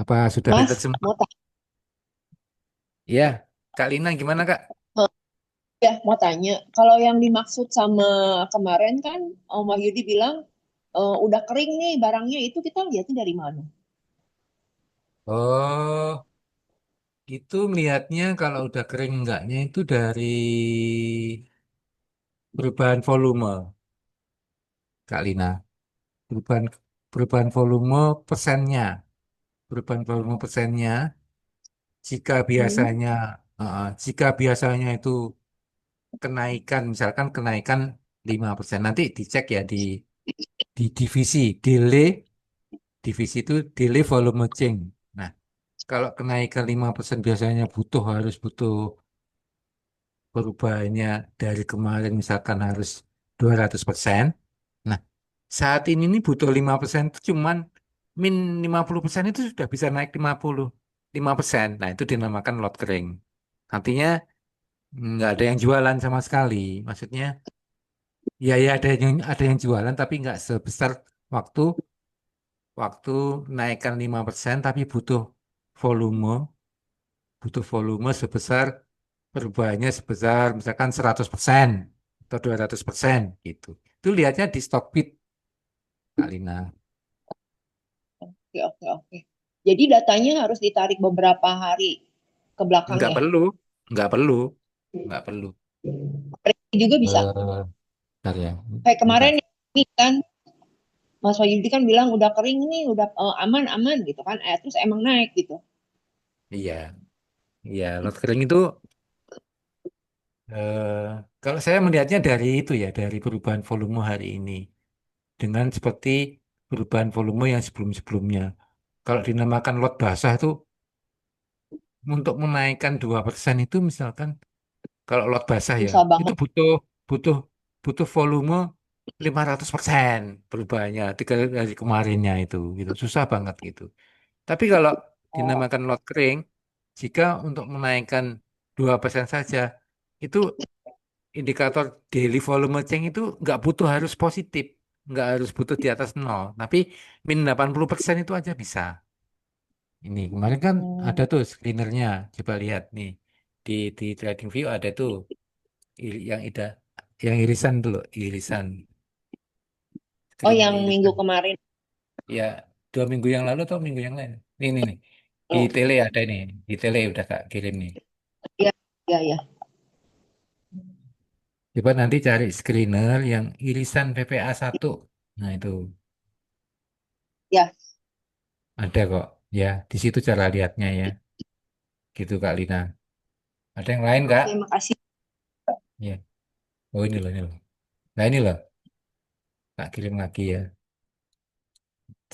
Apa sudah Mas, pinter semua? mau tanya, Iya. Kak Lina gimana Kak? mau tanya, kalau yang dimaksud sama kemarin kan Om Wahyudi bilang udah kering nih barangnya itu kita lihatnya dari mana? Oh, itu melihatnya kalau udah kering enggaknya itu dari perubahan volume, Kak Lina. Perubahan perubahan volume persennya. Perubahan volume persennya. Jika Hmm. biasanya, jika biasanya itu kenaikan, misalkan kenaikan 5%. Nanti dicek ya di divisi, divisi itu delay volume change. Nah, kalau kenaikan 5% biasanya harus butuh perubahannya dari kemarin misalkan harus 200%. Nah, saat ini nih butuh 5% itu cuman min 50% itu sudah bisa naik 55%. Nah, itu dinamakan lot kering. Artinya nggak ada yang jualan sama sekali. Maksudnya ya ada yang jualan tapi nggak sebesar waktu waktu naikkan 5% tapi volume butuh volume sebesar perubahannya sebesar misalkan 100% atau 200% gitu. Itu lihatnya di Stockbit, Kak Lina. Oke, oke, oke. Jadi datanya harus ditarik beberapa hari ke belakang Nggak ya. perlu, nggak perlu, nggak perlu. Hari juga bisa. Bentar ya, Kayak bentar. kemarin ini kan Mas Wahyudi kan bilang udah kering nih, udah aman-aman gitu kan. Terus emang naik gitu. Iya, iya. Lot kering itu eh, kalau saya melihatnya dari itu ya, dari perubahan volume hari ini dengan seperti perubahan volume yang sebelum-sebelumnya. Kalau dinamakan lot basah itu untuk menaikkan 2% itu misalkan kalau lot basah ya, Susah itu banget. butuh butuh volume 500% perubahannya tiga dari kemarinnya itu gitu. Susah banget gitu. Tapi kalau Oh, dinamakan lot kering, jika untuk menaikkan 2% saja, itu indikator daily volume change itu nggak butuh harus positif, nggak harus butuh di atas nol, tapi min 80% itu aja bisa. Ini kemarin kan ada hmm. tuh screenernya, coba lihat nih di TradingView ada tuh yang yang irisan dulu, irisan Oh, screener yang minggu irisan. kemarin. Ya 2 minggu yang lalu atau minggu yang lain? Nih. Di Oh, tele ada ini, di tele udah Kak kirim nih. iya, iya, iya. Coba nanti cari screener yang irisan PPA 1. Nah itu Ya, ada kok. Ya di situ cara lihatnya ya. Gitu Kak Lina. Ada yang lain Kak? oke, makasih. Ya. Oh ini loh ini loh. Nah ini loh. Tak kirim lagi ya.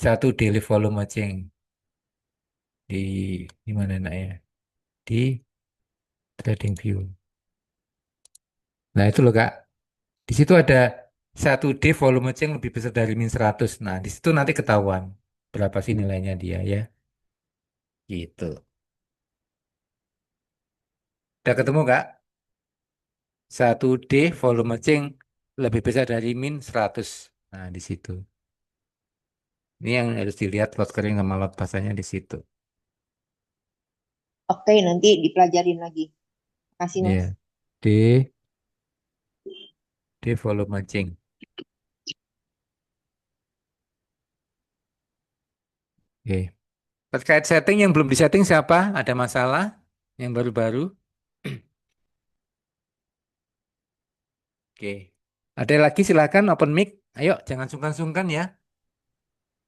Satu daily volume change di mana nak ya? Di TradingView. Nah itu loh Kak. Di situ ada 1D volume change lebih besar dari min 100. Nah di situ nanti ketahuan berapa sih nilainya dia ya. Gitu. Udah ketemu Kak? 1D volume change lebih besar dari min 100. Nah di situ. Ini yang harus dilihat lot kering sama lot basahnya di situ. Oke, nanti dipelajarin lagi. Makasih, Mas. Ya. D volume change. Oke. Terkait setting yang belum disetting siapa? Ada masalah? Yang baru-baru? Oke. Ada lagi silakan open mic. Ayo, jangan sungkan-sungkan ya.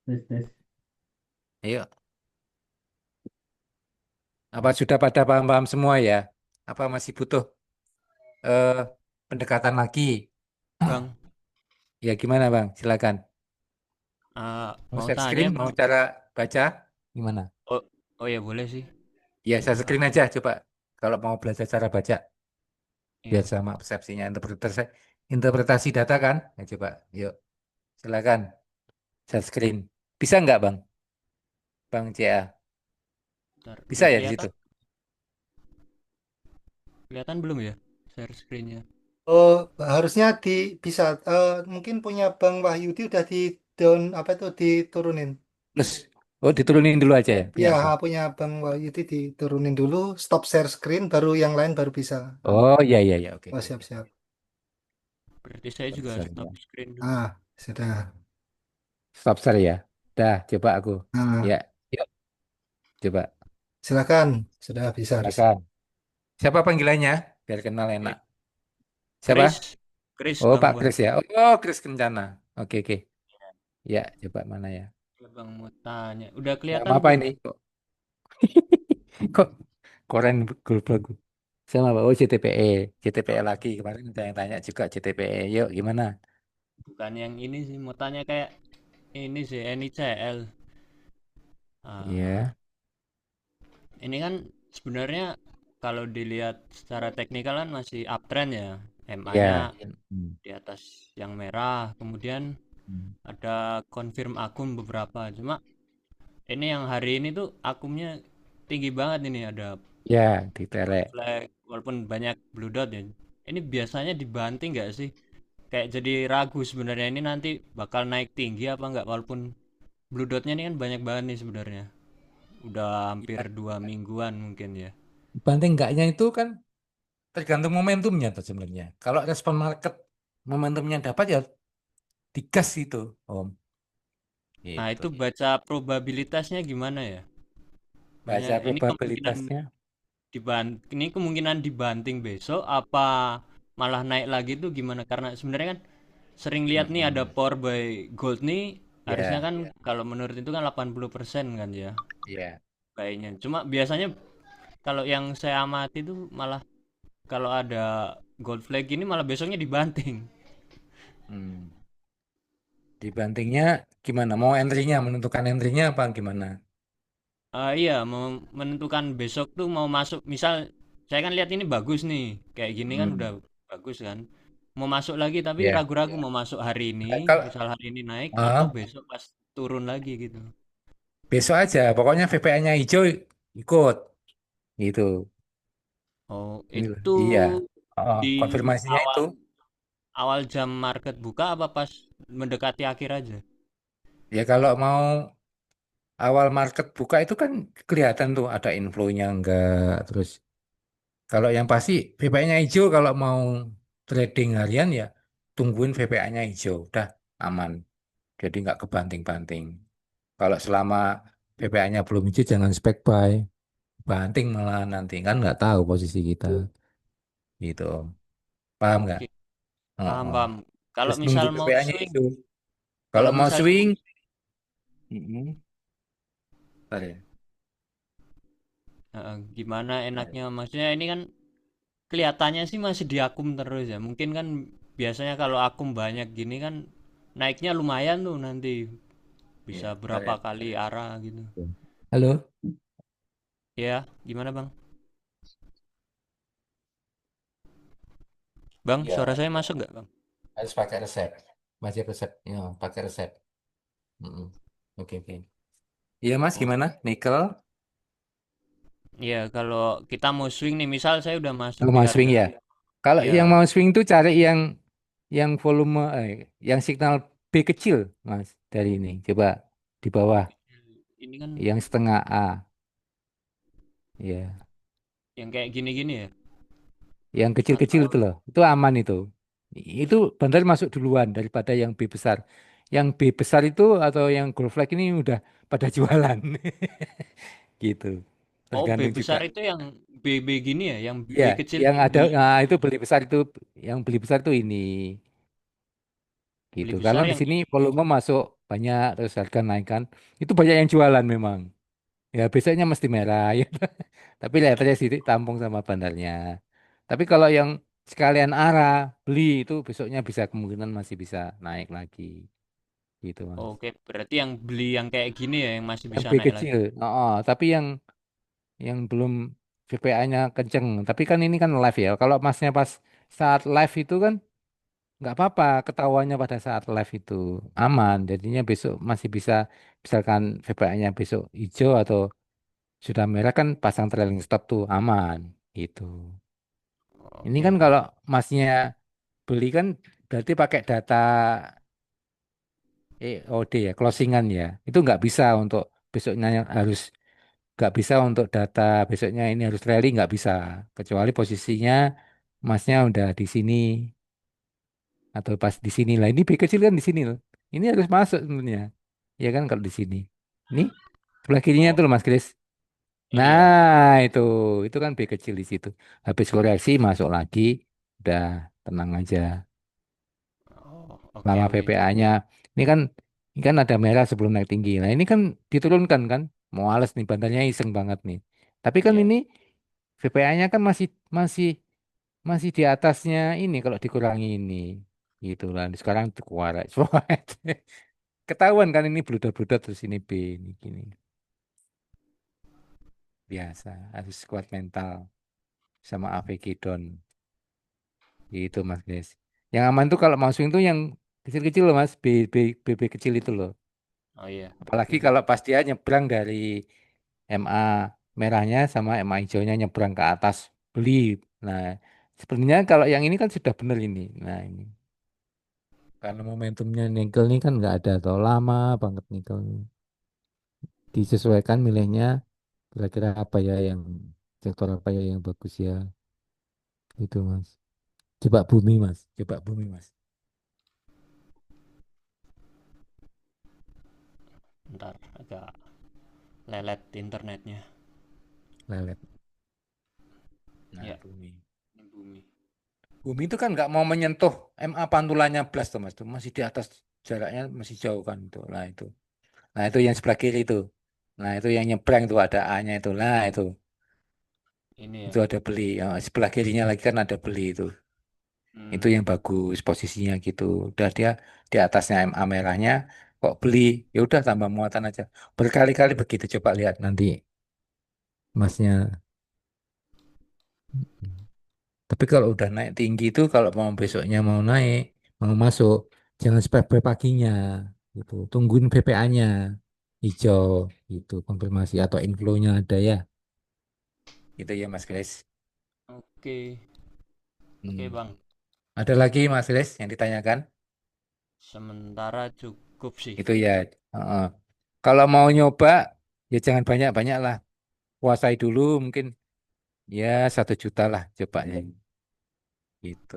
Tes, tes. Ayo, apa sudah pada paham-paham semua ya? Apa masih butuh eh, pendekatan lagi? Bang, Ya gimana Bang? Silakan. Mau mau share tanya screen, mau bang. cara baca? Gimana? Oh, oh ya boleh sih. Ya share Ah, screen aja coba. Kalau mau belajar cara baca, biar iya, sama persepsinya interpretasi data kan? Ya coba, yuk silakan share screen. Bisa nggak Bang? Bang CA? bentar. Bisa Udah ya di situ? kelihatan? Kelihatan belum ya? Share screen-nya. Oh, harusnya bisa mungkin punya Bang Wahyudi udah di down apa itu diturunin. Terus, oh diturunin dulu aja ya punya Ya, aku. punya Bang Wahyudi diturunin dulu, stop share screen, baru yang lain baru bisa. Oh iya iya iya, oke Oh, oke oke. siap-siap. Berarti saya juga Bisa, stop ya. screen dulu. Ah, sudah. Stop share ya. Dah, coba aku. Ya, Nah, yuk coba. silakan. Sudah bisa harusnya. Silakan. Siapa panggilannya? Biar kenal enak. Eh, Siapa? Chris, Chris Oh Bang Pak Bang. Kris ya. Oh Kris Kencana. Oke oke. Ya, coba mana ya? Ya, Bang mau tanya. Udah Nama kelihatan apa belum ini? Bang? Kok koren goblok. Sama Pak. Oh CTPE. CTPE lagi. Kemarin ada yang tanya juga CTPE. Yuk gimana? Bukan yang ini sih. Mau tanya kayak ini sih, NICL. Ah, Iya. ini kan sebenarnya kalau dilihat secara teknikal kan masih uptrend ya. Iya. MA-nya Hmm. di atas yang merah. Kemudian Hmm. ada confirm akun beberapa. Cuma ini yang hari ini tuh akunnya tinggi banget ini. Ada Ya, gold ditelek. flag walaupun banyak blue dot ya. Ini biasanya dibanting nggak sih? Kayak jadi ragu sebenarnya ini nanti bakal naik tinggi apa nggak walaupun blue dotnya ini kan banyak banget nih sebenarnya. Udah hampir Ya, 2 mingguan mungkin ya. banting enggaknya itu kan tergantung momentumnya tuh sebenarnya. Kalau respon market momentumnya dapat ya digas itu, Om. Nah, Itu itu dia. baca probabilitasnya gimana ya? Maksudnya Baca ini kemungkinan probabilitasnya. ini kemungkinan dibanting besok apa malah naik lagi tuh gimana? Karena sebenarnya kan sering lihat nih ada Mm-mm. power by gold nih harusnya Ya, kan kalau menurut itu kan 80% kan ya ya. kayaknya. Cuma biasanya kalau yang saya amati tuh malah kalau ada gold flag ini malah besoknya dibanting. Hmm. Dibantingnya gimana? Mau entry-nya, menentukan entry-nya apa gimana? Iya, mau menentukan besok tuh mau masuk. Misal saya kan lihat ini bagus nih, kayak gini kan udah Hmm. bagus kan. Mau masuk lagi tapi Ya. ragu-ragu mau masuk hari ini, Kalau misal hari ini naik atau ah, besok pas turun lagi gitu. besok aja, pokoknya VPA-nya hijau ikut gitu. Oh, Gitu. itu Iya. Oh, di konfirmasinya itu. awal awal jam market buka apa pas mendekati akhir aja? Ya kalau mau awal market buka itu kan kelihatan tuh ada inflow-nya enggak. Terus kalau yang pasti VPA-nya hijau kalau mau trading harian ya tungguin VPA-nya hijau. Udah aman. Jadi nggak kebanting-banting. Kalau selama VPA-nya belum hijau jangan spek buy. Banting malah nanti kan nggak tahu posisi kita. Gitu Om. Paham nggak? Oke, Oh, paham oh. paham. Kalau Terus nunggu misal mau VPA-nya swing, hijau. Kalau kalau mau misal swing, mm-mm. Bentar ya. gimana Bentar ya. enaknya? Maksudnya ini kan kelihatannya sih masih diakum terus ya. Mungkin kan biasanya kalau akum banyak gini kan naiknya lumayan tuh nanti bisa Iya, bentar berapa ya. kali arah gitu. Halo? Ya, gimana Bang? Bang, suara Iya, saya masuk nggak Bang? harus pakai resep. Masih resep. Ya, pakai resep. Mm-mm. Oke, oke. Iya, Mas, Oh, gimana? Nikel? iya kalau kita mau swing nih, misal saya udah masuk Kalau di mau swing harga, ya. Kalau ya, yang mau swing tuh cari yang volume yang signal B kecil, Mas, dari ini. Coba di bawah ini kan yang setengah A. Ya. yang kayak gini-gini ya. Yang kecil-kecil itu Atau loh. Itu aman itu. Itu benar masuk duluan daripada yang B besar. Yang B besar itu atau yang gold flag ini udah pada jualan. Gitu. oh B Tergantung juga. besar itu yang B gini ya, yang B Iya, kecil yang tuh ada B, nah itu beli besar itu yang beli besar itu ini beli gitu. Karena besar di yang sini volume masuk banyak terus harga naik kan. Itu banyak yang jualan memang. Ya besoknya mesti merah ya. Tapi lihat aja sih tampung sama bandarnya. Tapi kalau yang sekalian arah beli itu besoknya bisa kemungkinan masih bisa naik lagi gitu Mas. Oke, berarti yang beli yang kayak gini ya yang masih Yang bisa B naik lagi. kecil, oh, tapi yang belum VPA-nya kenceng. Tapi kan ini kan live ya. Kalau Masnya pas saat live itu kan nggak apa-apa ketahuannya pada saat live itu aman. Jadinya besok masih bisa misalkan VPA-nya besok hijau atau sudah merah kan pasang trailing stop tuh aman gitu. Ini Oke, kan Bang. kalau masnya beli kan berarti pakai data EOD ya, closingan ya. Itu nggak bisa untuk besoknya yang harus nggak bisa untuk data besoknya ini harus rally nggak bisa. Kecuali posisinya masnya udah di sini atau pas di sini lah. Ini B kecil kan di sini loh. Ini harus masuk sebenarnya. Ya kan kalau di sini. Ini sebelah kirinya Oh, tuh loh, Mas Kris. ini ya. Nah, itu kan B kecil di situ. Habis koreksi masuk lagi, udah tenang aja. Oh, oke Lama oke. PPA-nya. Ini kan ada merah sebelum naik tinggi. Nah, ini kan diturunkan kan. Mau males nih bantalnya iseng banget nih. Tapi kan Ya. ini VPA-nya kan masih masih masih di atasnya ini kalau dikurangi ini. Gitu lah. Sekarang keluar. Ketahuan kan ini bludak-bludak terus ini B ini gini. Biasa, harus kuat mental sama AVG down. Gitu Mas Des. Yang aman tuh kalau mau swing tuh yang kecil-kecil loh Mas, BB kecil itu loh. Oh iya. Apalagi BB. kalau pas dia nyebrang dari MA merahnya sama MA hijaunya nyebrang ke atas beli. Nah, sebenarnya kalau yang ini kan sudah benar ini. Nah, ini karena momentumnya nikel ini kan nggak ada atau lama banget nikel. Disesuaikan milihnya kira-kira apa ya yang sektor apa ya yang bagus ya. Itu Mas. Coba bumi Mas, coba bumi Mas. Ntar agak lelet internetnya. Lelet. Nah, Ya, bumi. ini bumi. Bumi itu kan nggak mau menyentuh MA pantulannya belas tuh Mas. Tuh masih di atas jaraknya masih jauh kan itu. Nah, itu. Nah, itu yang sebelah kiri itu. Nah, itu yang nyebrang itu ada A-nya itu. Nah, itu. Ini Itu ya. ada beli. Ya, sebelah kirinya lagi kan ada beli itu. Itu Hmm. yang bagus posisinya gitu. Udah dia di atasnya MA merahnya kok beli. Ya udah tambah muatan aja. Berkali-kali begitu coba lihat nanti Masnya. Tapi kalau udah naik tinggi itu kalau mau besoknya mau naik, mau masuk, jangan spek paginya gitu. Tungguin BPA-nya hijau gitu konfirmasi atau inflow-nya ada ya. Gitu ya Mas Kris. Oke. Oke, Hmm. Bang. Ada lagi Mas Kris yang ditanyakan? Sementara cukup sih. Itu ya. Heeh. Kalau mau nyoba ya jangan banyak-banyak lah. Kuasai dulu mungkin ya 1 juta lah cobanya gitu.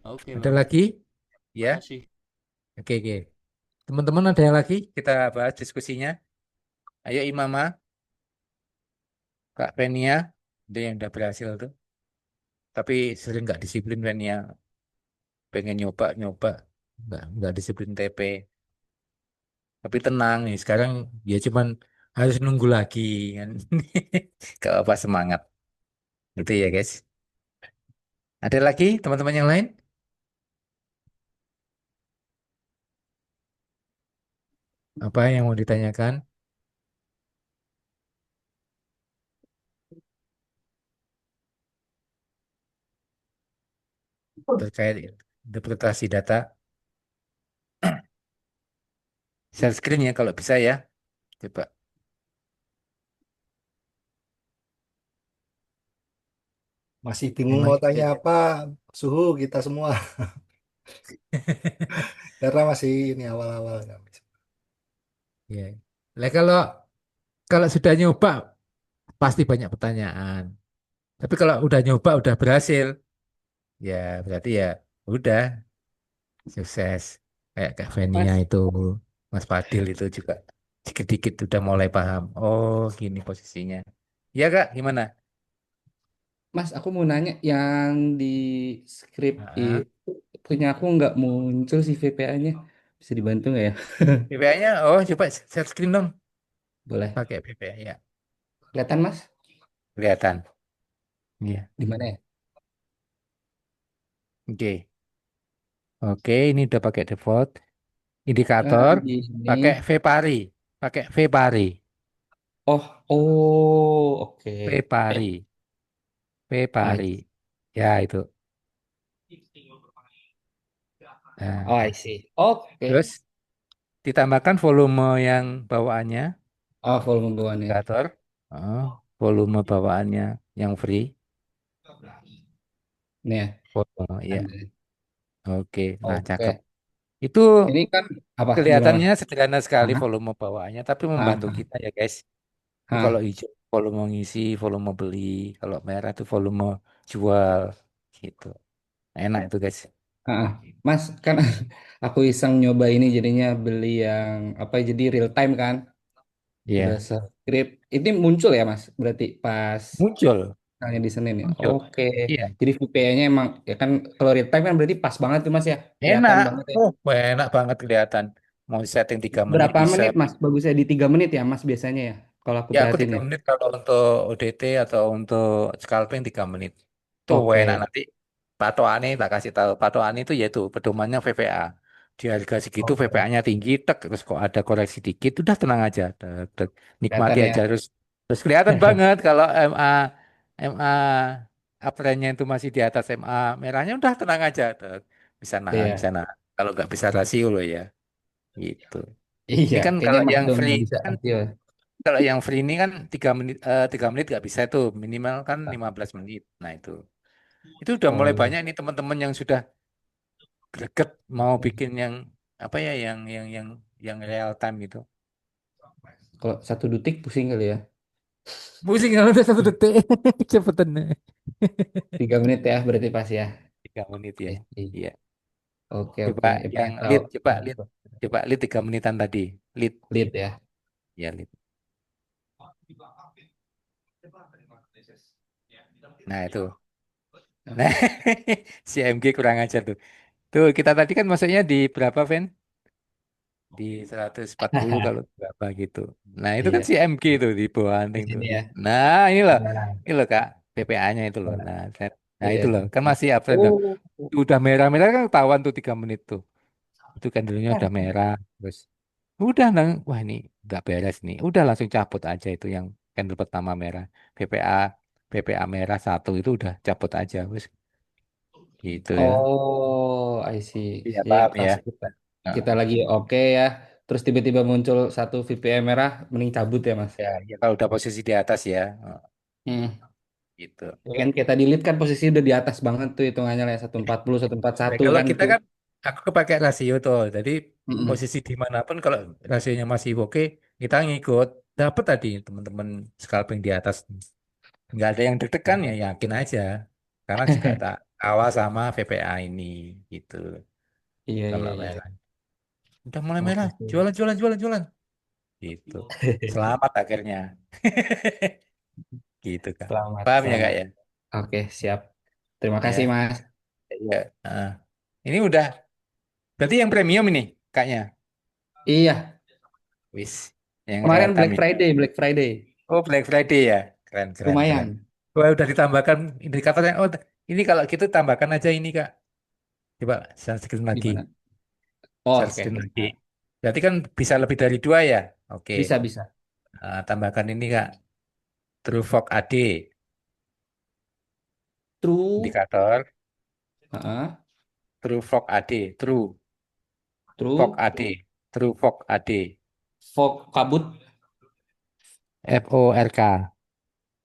Oke, Ada Bang. lagi? Ya. Makasih. Oke, oke. Teman-teman ada yang lagi? Kita bahas diskusinya. Ayo Imama. Kak Fenia, dia yang udah berhasil tuh. Tapi sering nggak disiplin Fenia. Pengen nyoba-nyoba. Nggak disiplin TP. Tapi tenang nih, sekarang dia cuman harus nunggu lagi kan. Gak apa semangat. Gitu ya guys. Ada lagi teman-teman yang lain? Apa yang mau ditanyakan terkait interpretasi data? Share screen ya kalau bisa ya. Coba. Masih bingung Memang mau tanya apa, suhu kita semua. Karena masih ini awal-awal nggak bisa. ya. Lah kalau kalau sudah nyoba pasti banyak pertanyaan. Tapi kalau udah nyoba udah berhasil, ya berarti ya udah sukses. Kayak Kak Venia Mas, itu, Mas Fadil itu juga dikit-dikit udah mulai paham. Oh, gini posisinya. Iya Kak, gimana? Mas, aku mau nanya yang di skrip Ah, itu punya aku nggak muncul sih VPA-nya. Bisa dibantu nggak ya? PPA-nya, oh coba share screen dong. Boleh. Pakai PPA ya. Kelihatan Mas? Kelihatan. Iya. Di mana ya? Oke. Oke, ini udah pakai default. Indikator, Di sini. pakai VPARI. Pakai VPARI. Oh, oh, oke. VPARI. I, VPARI. Ya, itu. oh, I Nah, see. Oke. terus ditambahkan volume yang bawaannya, Oh, volume bawaannya. indikator. Oh, volume bawaannya yang free. Nih ya. Oh, iya. Ada. Oke, nah cakep. Oke. Itu Ini kan apa? Gimana Mas? kelihatannya sederhana sekali Hah? volume bawaannya, tapi membantu Hah? kita ya guys. Itu kalau Hah? hijau volume ngisi, volume beli. Kalau merah itu volume jual. Gitu. Enak itu guys. Hah? Mas, kan aku iseng nyoba ini jadinya beli yang apa jadi real time kan? Udah Iya, script. Ini muncul ya Mas? Berarti pas muncul, tanggalnya di Senin ya. muncul. Oke. Iya, Jadi VPN-nya emang ya kan kalau real time kan berarti pas banget tuh Mas ya. Kelihatan enak. banget ya. Oh, enak banget kelihatan. Mau setting 3 menit Berapa bisa. menit Mas? Bagusnya di 3 menit ya Mas biasanya ya. Kalau aku Ya, aku perhatiin tiga ya. menit kalau untuk ODT atau untuk scalping 3 menit. Tuh enak Oke. nanti. Patokannya tak kasih tahu. Patokannya itu yaitu pedomannya VVA. Di harga segitu Oke. VPA-nya tinggi, tek, terus kok ada koreksi dikit, udah tenang aja. Tek, tek. Nikmati Kelihatan aja ya. terus kelihatan banget kalau MA uptrendnya itu masih di atas MA merahnya udah tenang aja. Tek. Bisa nahan, bisa Iya. nahan. Kalau nggak bisa rasio loh ya. Gitu. Iya. Ini kan Kayaknya kalau Mas yang Dom free nggak bisa kan rasio. kalau yang free ini kan 3 menit 3 menit nggak bisa tuh minimal kan 15 menit. Nah itu udah mulai Oh. banyak nih teman-teman yang sudah greget mau bikin yang apa ya yang real time gitu. Kalau 1 detik pusing kali ya. Pusing kalau udah 1 detik cepetan. 3 menit ya berarti pas ya. 3 menit ya. I see. Iya. Oke Coba oke. yang Pengen tahu. lead, coba lead 3 menitan tadi. Lead, Lead ya. ya lead. Nah itu. Nah si MG kurang ajar tuh. Tuh kita tadi kan masuknya di berapa, Ven? Di 140 kalau berapa gitu. Nah, itu kan Iya. si MG itu di bawah Di anting tuh. sini ya. Nah, ini loh. Nah, Ini loh Kak, PPA-nya itu loh. nah, Nah, iya. itu loh. Kan masih uptrend tuh. Oh. Udah merah-merah kan ketahuan tuh 3 menit tuh. Itu candlenya udah merah. Terus udah nang, wah ini udah beres nih. Udah langsung cabut aja itu yang candle pertama merah. PPA PPA merah satu itu udah cabut aja. Wes gitu ya. Oh, I see. Iya, Ya paham pas ya. kita lagi oke ya. Terus tiba-tiba muncul satu VPN merah, mending cabut ya Mas. Ya, kalau udah posisi di atas ya. Hmm. Gitu. Ya kan kita delete kan posisi udah di atas banget tuh hitungannya lah ya, 140, Ya, 141 kalau kan kita tuh. kan aku kepakai rasio tuh. Jadi Mm-mm. posisi dimanapun kalau rasionya masih oke, kita ngikut. Dapat tadi teman-teman scalping di atas. Nggak ada yang deg-degan ya yakin aja. Karena juga tak awal sama VPA ini gitu. Iya Kalau iya iya. merah. Udah mulai merah. Oke sih. Jualan, jualan, jualan, jualan. Gitu. Selamat akhirnya. Gitu Kak. Selamat, Paham ya Kak selamat. ya? Oke, siap. Terima kasih, Ya. Mas. Ya. Ini udah. Berarti yang premium ini Kaknya. Iya, Wis. Yang real kemarin time Black ini. Friday, Black Friday. Oh, Black Friday ya. Keren, keren, keren. Lumayan. Wah, udah ditambahkan indikatornya. Oh, ini kalau gitu tambahkan aja ini, Kak. Coba share screen lagi. Gimana? Oh, Share screen oke. lagi. Berarti kan bisa lebih dari 2 ya? Oke. Bisa, bisa. Tambahkan ini, Kak. TrueFog AD. True, Indikator. heeh, TrueFog AD. Fog true, AD. TrueFog AD. fog kabut. FORK.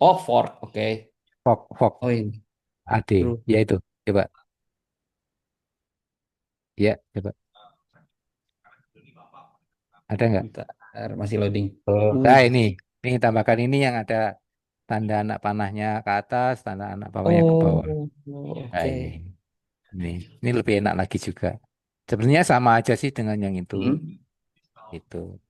Oh, fork. Oke. Fog Oh, ini. AD. True. Ya itu. Coba. Ya, coba. Ada nggak? Bentar, masih loading. Oh, nah Wih. ini tambahkan ini yang ada tanda anak panahnya ke atas, tanda anak bawahnya ke bawah. Oh, Nah, oke. ini, ini lebih enak lagi juga. Sebenarnya sama aja sih dengan yang itu, Hmm. itu.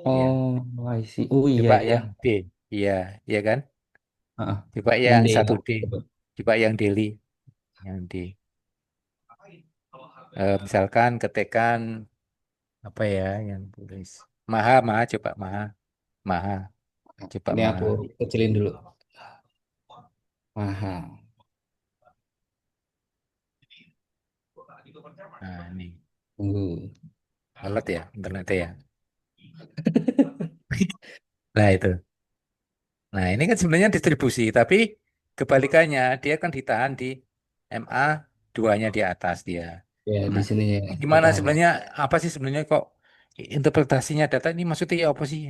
Ya. Oh, I see. Oh, iya, Coba iya. yang D, iya, iya kan? Heeh. Coba Yang yang D ya. 1D, coba yang daily, yang D. Misalkan ketekan apa ya yang tulis maha maha coba maha maha coba Ini aku maha. kecilin dulu. Mahal. Nah ini Tunggu. alert ya internetnya ya. Nah itu. Nah ini kan sebenarnya distribusi tapi kebalikannya dia kan ditahan di MA duanya di atas dia. Ya, di Nah sini ya ini gimana ditahan ya. sebenarnya apa sih sebenarnya kok interpretasinya data ini maksudnya ya apa sih?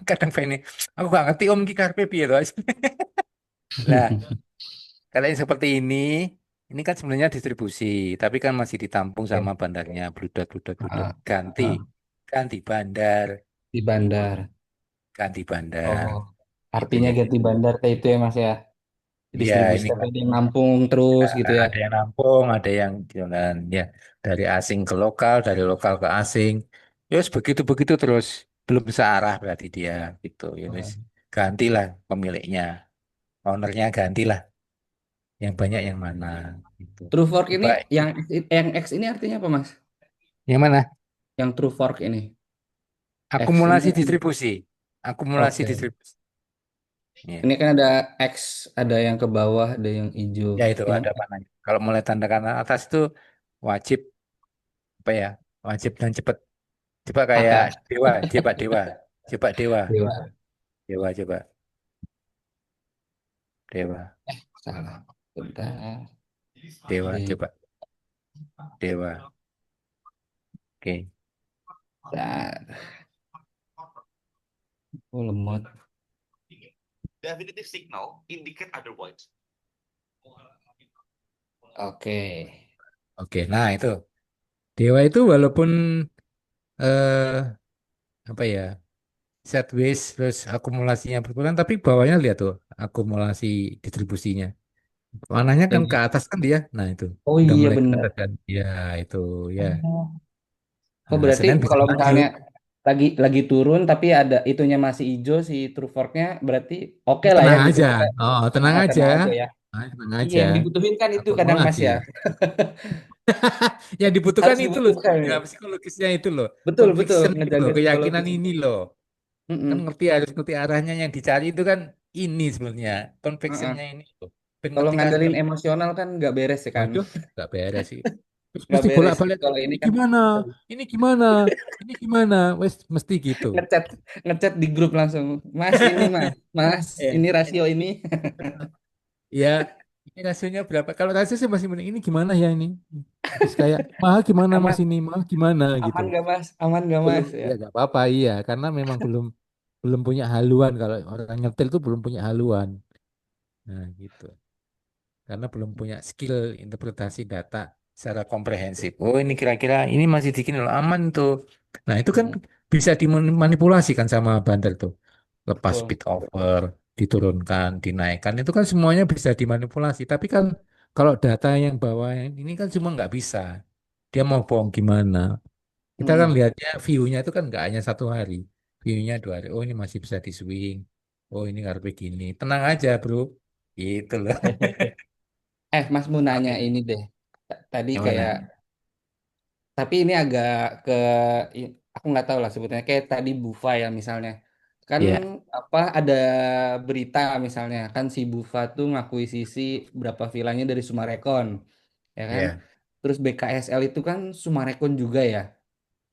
Kadang Feni aku gak ngerti om ki karepe piye to. Lah kalau yang seperti ini kan sebenarnya distribusi, tapi kan masih ditampung sama Oke. bandarnya, bludot. Ah, Ganti, ah, ganti bandar, di bandar. ganti bandar, Oh, gitu artinya ya. ganti bandar kayak itu ya Mas ya. Ya, Distribusi ini tapi kan ada yang nampung terus gitu ya. ada yang nampung, ada yang jalan ya dari asing ke lokal, dari lokal ke asing. Ya, begitu-begitu terus belum searah berarti dia gitu. Ya, wis. Oh. Gantilah pemiliknya, ownernya gantilah. Yang banyak yang mana gitu. True fork Coba ini yang X ini artinya apa Mas? yang mana? Yang true fork ini. X ini Akumulasi artinya. distribusi. Akumulasi Oke. distribusi. Ya, Ini kan ada X, ada yang ke bawah, ada yang hijau. ya itu Yang ada panahnya. Kalau mulai tanda kanan atas itu wajib apa ya? Wajib dan cepat. Coba kayak kakak. dewa, dewa. Coba dewa, Dewa. dewa coba. Dewa, Salah. Bentar. dewa Dewa. coba. Dewa. Oke. Oh, lemot. Definitive signal indicate otherwise. Oke. Oke, nah itu. Dewa itu walaupun eh apa ya? Sideways terus akumulasinya berkurang tapi bawahnya lihat tuh akumulasi distribusinya. Warnanya kan ke Yang atas kan dia. Nah, itu oh udah iya mulai benar. kelihatan kan. Ya, itu ya. Oh. Oh, Nah, berarti Senin bisa kalau maju. misalnya lagi turun tapi ada itunya masih hijau si true forknya berarti oke lah ya Tenang gitu aja. kita Oh, tenang aja. tenang aja ya. Ah, tenang Iya aja. yang dibutuhin kan itu kadang Mas Akumulasi. ya. Yang dibutuhkan Harus itu loh dibutuhkan sebenarnya ini. psikologisnya itu loh. Betul betul Conviction itu ngejaga loh, keyakinan psikologis. ini loh. Kan Mm-mm. ngerti harus ngerti arahnya yang dicari itu kan ini sebenarnya. Heeh. Convictionnya ini loh. Ben Kalau ngerti ngandelin kabel. emosional kan nggak beres ya kan. Waduh, nggak beres sih. Terus Nggak mesti beres. bolak-balik. Kalau ini Ini kan gimana? Ini gimana? Ini gimana? Wes mesti gitu. ngechat ngechat di grup langsung. Mas ini mas, mas Ya. ini rasio ini Ya, ini rasionya berapa? Kalau rasio sih masih mending. Ini gimana ya ini? Terus kayak, mah gimana mas aman ini? Mah gimana gitu. aman gak mas, aman gak Belum, mas ya. ya nggak apa-apa iya. Karena memang belum belum punya haluan. Kalau orang nyetel itu belum punya haluan. Nah gitu. Karena belum punya skill interpretasi data secara komprehensif. Oh ini kira-kira ini masih dikini loh aman tuh. Nah itu kan Mm, bisa dimanipulasi kan sama bandar tuh. Lepas betul. speed over, diturunkan, dinaikkan itu kan semuanya bisa dimanipulasi. Tapi kan kalau data yang bawah yang ini kan semua nggak bisa. Dia mau bohong gimana? Kita kan Mm-mm. lihatnya view-nya itu kan nggak hanya 1 hari. View-nya 2 hari. Oh ini masih bisa di swing. Oh ini harus begini. Tenang aja bro. Gitu loh. Mas mau nanya Oke. ini deh. Tadi Yang mana? kayak tapi ini agak ke aku nggak tahu lah sebetulnya kayak tadi Bufa ya misalnya kan Ya, apa ada berita misalnya kan si Bufa tuh ngakuisisi berapa vilanya dari Sumarekon ya kan ya. terus BKSL itu kan Sumarekon juga ya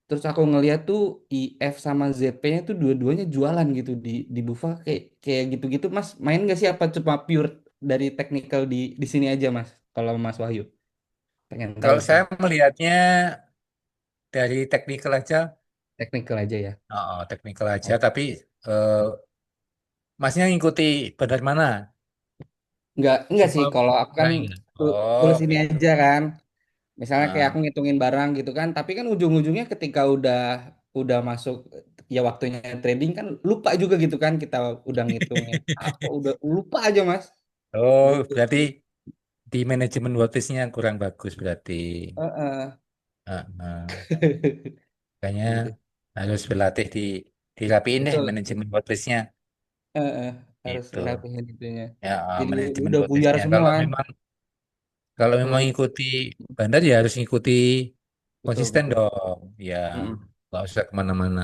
terus aku ngeliat tuh IF sama ZP-nya tuh dua-duanya jualan gitu di Bufa kayak kayak gitu-gitu Mas main nggak sih apa cuma pure dari technical di sini aja Mas kalau Mas Wahyu pengen tahu Kalau tuh saya melihatnya dari teknikal aja, technical aja ya. teknikal aja. Tapi eh, masnya ngikuti bandar mana? Enggak sih, Semua kalau aku kan enggak ingat. Oh, tulis ini gitu. aja kan. Misalnya kayak Ah. aku ngitungin barang gitu kan, tapi kan ujung-ujungnya ketika udah masuk ya waktunya trading kan lupa juga gitu kan kita udah ngitungin apa udah lupa aja Mas. Oh, Gitu. berarti di manajemen wattage-nya kurang bagus berarti. Heeh. Ah, ah. Kayaknya Gitu. harus berlatih dirapiin deh Betul. manajemen wattage-nya. Heeh. Harus Itu. rapihin itunya. Ya, Jadi manajemen udah buyar wattage-nya. semua Kalau memang kalau ngikuti bandar ya harus ngikuti Betul, konsisten betul. dong. Ya, Mm-mm. nggak usah kemana-mana.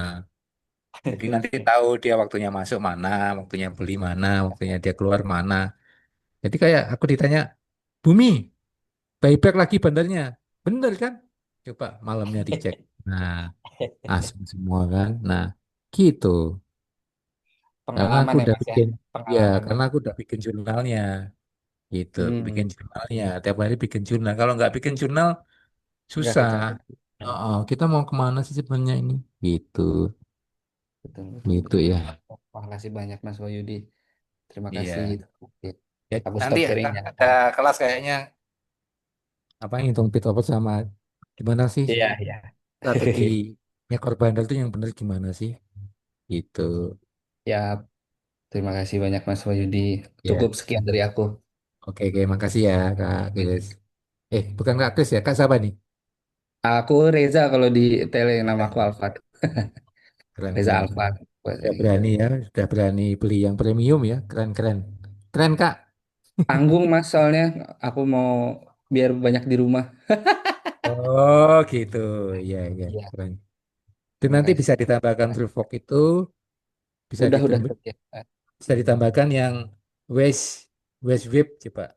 Jadi nanti tahu dia waktunya masuk mana, waktunya beli mana, waktunya dia keluar mana. Jadi kayak aku ditanya, Bumi, buyback lagi bandarnya. Bener kan? Coba malamnya dicek. Nah, asli semua kan. Nah, gitu. Karena aku Pengalaman ya udah Mas ya, bikin, ya, pengalaman karena Mas. aku udah bikin jurnalnya. Gitu, bikin Hmm, jurnalnya. Tiap hari bikin jurnal. Kalau nggak bikin jurnal, nggak susah. kecapai. Nah, Oh, kita mau kemana sih sebenarnya ini? Gitu, betul, betul, gitu betul. ya. Oh, makasih banyak Mas Wahyudi. Terima kasih. Iya. Oke. Ya, Aku nanti stop ntar sharingnya. ada kelas kayaknya apa ngitung pit over sama gimana sih Iya, iya. strateginya korban itu yang benar gimana sih? Gitu. Ya, terima kasih banyak Mas Wahyudi. Ya. Cukup sekian dari aku. Oke, oke, makasih ya Kak Kris. Bukan Kak Kris ya, Kak siapa nih? Aku Reza kalau di tele nama aku Alfat. Keren, Reza keren, keren. Alfat. Sudah berani ya, sudah berani beli yang premium ya, keren, keren. Keren Kak. Tanggung Mas soalnya aku mau biar banyak di rumah. Oh gitu, iya, iya, Iya, keren. Itu terima nanti kasih. bisa ditambahkan Truvok itu, bisa Udah ditambah, kerja. bisa ditambahkan yang waste, waste whip coba.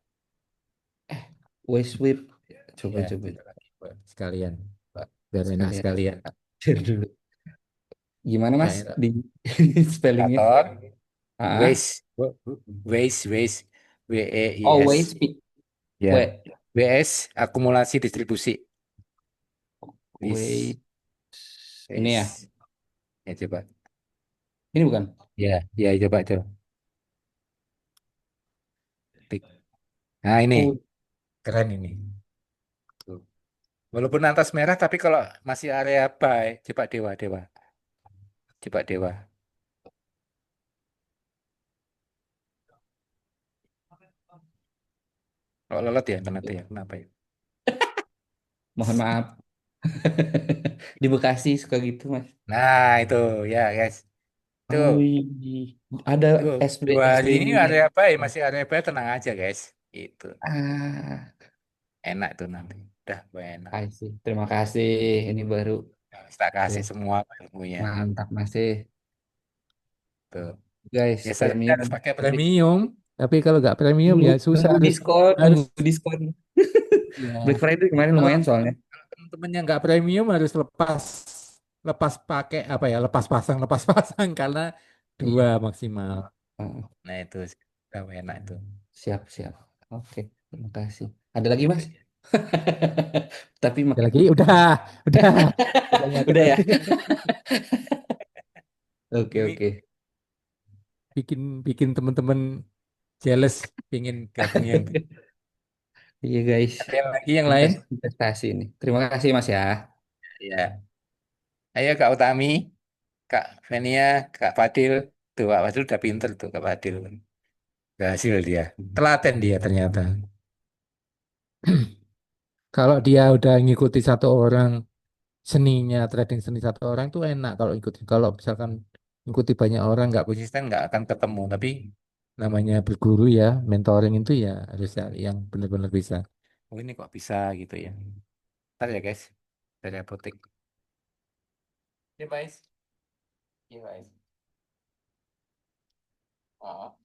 Waste whip. Ya, Coba coba itu lagi buat sekalian, biar enak sekalian. sekalian. Share dulu. Gimana Ya, Mas enak. di spellingnya? Indikator, Ah, waste, waste, waste, oh WEIS, waste ya, wait WS, akumulasi distribusi, wait WIS, ini ya. WS, ya coba, Ini bukan. ya, ya coba coba. Tik. Nah ini Oh, keren ini. Tuh. Walaupun atas merah, tapi kalau masih area buy, coba dewa, dewa, coba dewa. Kalau lelot ya, kenapa ya? Kenapa ya? mohon maaf. Di Bekasi suka gitu Mas. Nah itu ya guys, Oh, tuh, ada tuh SB dua hari ini SBY-nya. area buy, masih area buy, tenang aja guys. Itu Ah, enak tuh nanti, udah enak. kasih. Terima kasih. Ini baru Nah, tak kasih ya, semua ilmunya. mantap masih. Tuh. Guys, Biasanya premium. harus pakai Tapi premium, tapi kalau nggak premium nunggu ya susah. nunggu diskon, Harus nunggu diskon. Black ya. Friday kemarin Kalau lumayan soalnya. teman-teman yang nggak premium harus lepas lepas pakai apa ya, lepas pasang karena dua Iya. maksimal. Oh, Nah itu udah enak itu. siap, siap. Oke, terima kasih. Ada lagi, Mas? Tapi Ada lagi, udah, udah nyatet udah ya. aja. Oke, Ini oke. bikin bikin teman-teman jealous, pingin gabung yang Iya, guys. ada yang lagi yang lain. Investasi ini. Terima kasih, Mas ya. Ya, ayo Kak Utami, Kak Venia, Kak Fadil, tuh Kak Fadil udah pinter tuh Kak Fadil. Berhasil dia, telaten dia ternyata. Kalau dia udah ngikuti satu orang seninya, trading seni satu orang tuh enak kalau ikuti. Kalau misalkan ikuti banyak orang nggak konsisten nggak akan ketemu. Tapi namanya berguru ya, mentoring itu ya harus cari yang benar-benar bisa. Oh ini kok bisa gitu ya. Ntar ya guys, dari apotek. Ya guys, ya guys. Oh,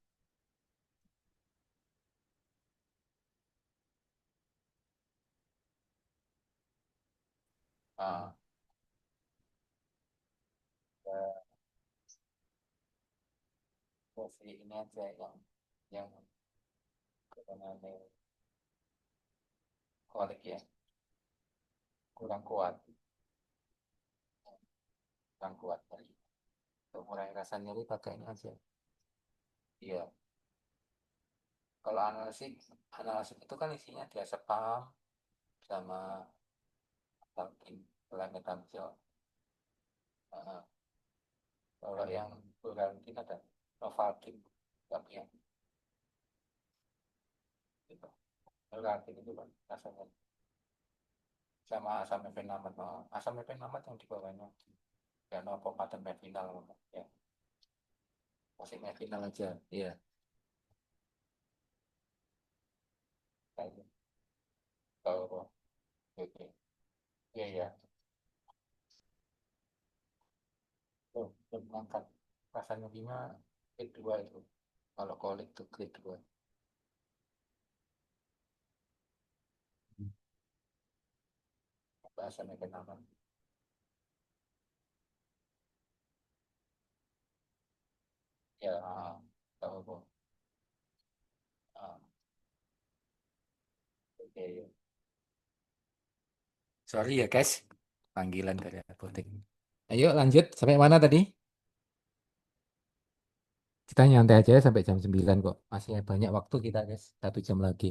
ah, ya, versi ini aja yang apa namanya kolik ya kurang kuat, kurang kuat tadi. Untuk mengurangi rasa nyeri pakai ini aja. Iya. Kalau analisis itu kan isinya dia spam sama talking planet Tamsil. Nah, kalau yang Burantin ada Novaltin, tapi yang itu Novaltin itu kan rasanya sama asam mefenamat, asam mefenamat yang di bawahnya ya no patent mefinal ya masih mefinal aja, iya kayak gitu. Oh, oke, iya, iya. belum angkat. Rasanya Bima klik 2 itu. Kalau kolik tuh klik 2. Bahasanya kenapa? Ya, tahu kok. Ah, oke. Sorry ya guys, panggilan dari apotek. Ayo lanjut, sampai mana tadi? Kita nyantai aja sampai jam 9 kok. Masih banyak waktu kita guys, 1 jam lagi.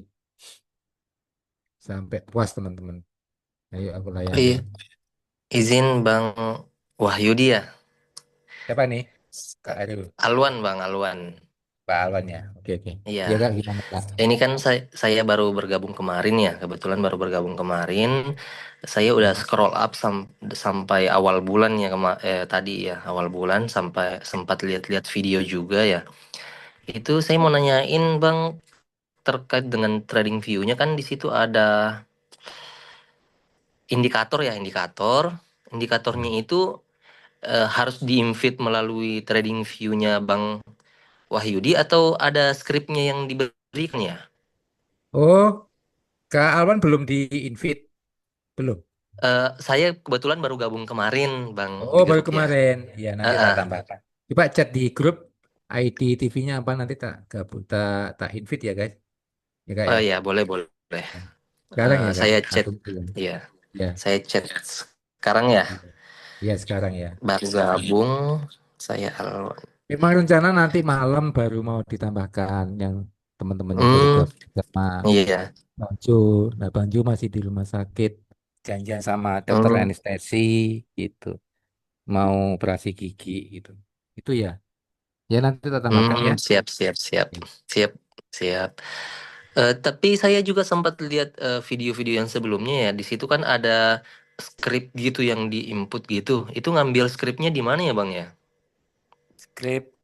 Sampai puas teman-teman. Ayo aku Oh iya, layanin. izin Bang Wahyudi ya. Siapa nih? Kak Arul. Alwan Bang, Alwan. Pak Alwan ya. Oke, oke. Iya, Ya Kak, gimana Kak? ini kan saya baru bergabung kemarin ya, kebetulan baru bergabung kemarin. Saya udah Hmm. scroll up sampai awal bulan ya tadi ya, awal bulan sampai sempat lihat-lihat video juga ya. Itu saya mau nanyain Bang terkait dengan trading view-nya kan di situ ada indikator ya, indikatornya Hmm. itu harus di-invite melalui trading view-nya Bang Wahyudi atau ada skripnya yang diberikan ya? Oh, Kak Alwan belum di-invite? Belum? Saya kebetulan baru gabung kemarin Bang Oh, di baru grup ya. kemarin. Ya, nanti tak Heeh. tambahkan. Coba chat di grup ID TV-nya apa nanti tak gabung tak invite ya guys. Ya Kak Oh ya. ya boleh boleh. Sekarang ya Kak. Saya chat Aku bilang. ya, Ya. saya chat sekarang ya. Iya, iya, sekarang ya. Baru gabung saya Alwan. Memang rencana nanti malam baru mau ditambahkan yang teman-teman yang baru Hmm, gabung sama iya. Banjo. Nah, Banjo masih di rumah sakit. Janjian sama dokter Hmm, anestesi gitu. Mau operasi gigi gitu. Itu ya. Ya nanti kita tambahkan ya. siap siap siap siap siap. Tapi saya juga sempat lihat video-video yang sebelumnya ya. Di situ kan ada skrip gitu yang diinput gitu. Itu ngambil skripnya di mana ya Bang ya? Skrip.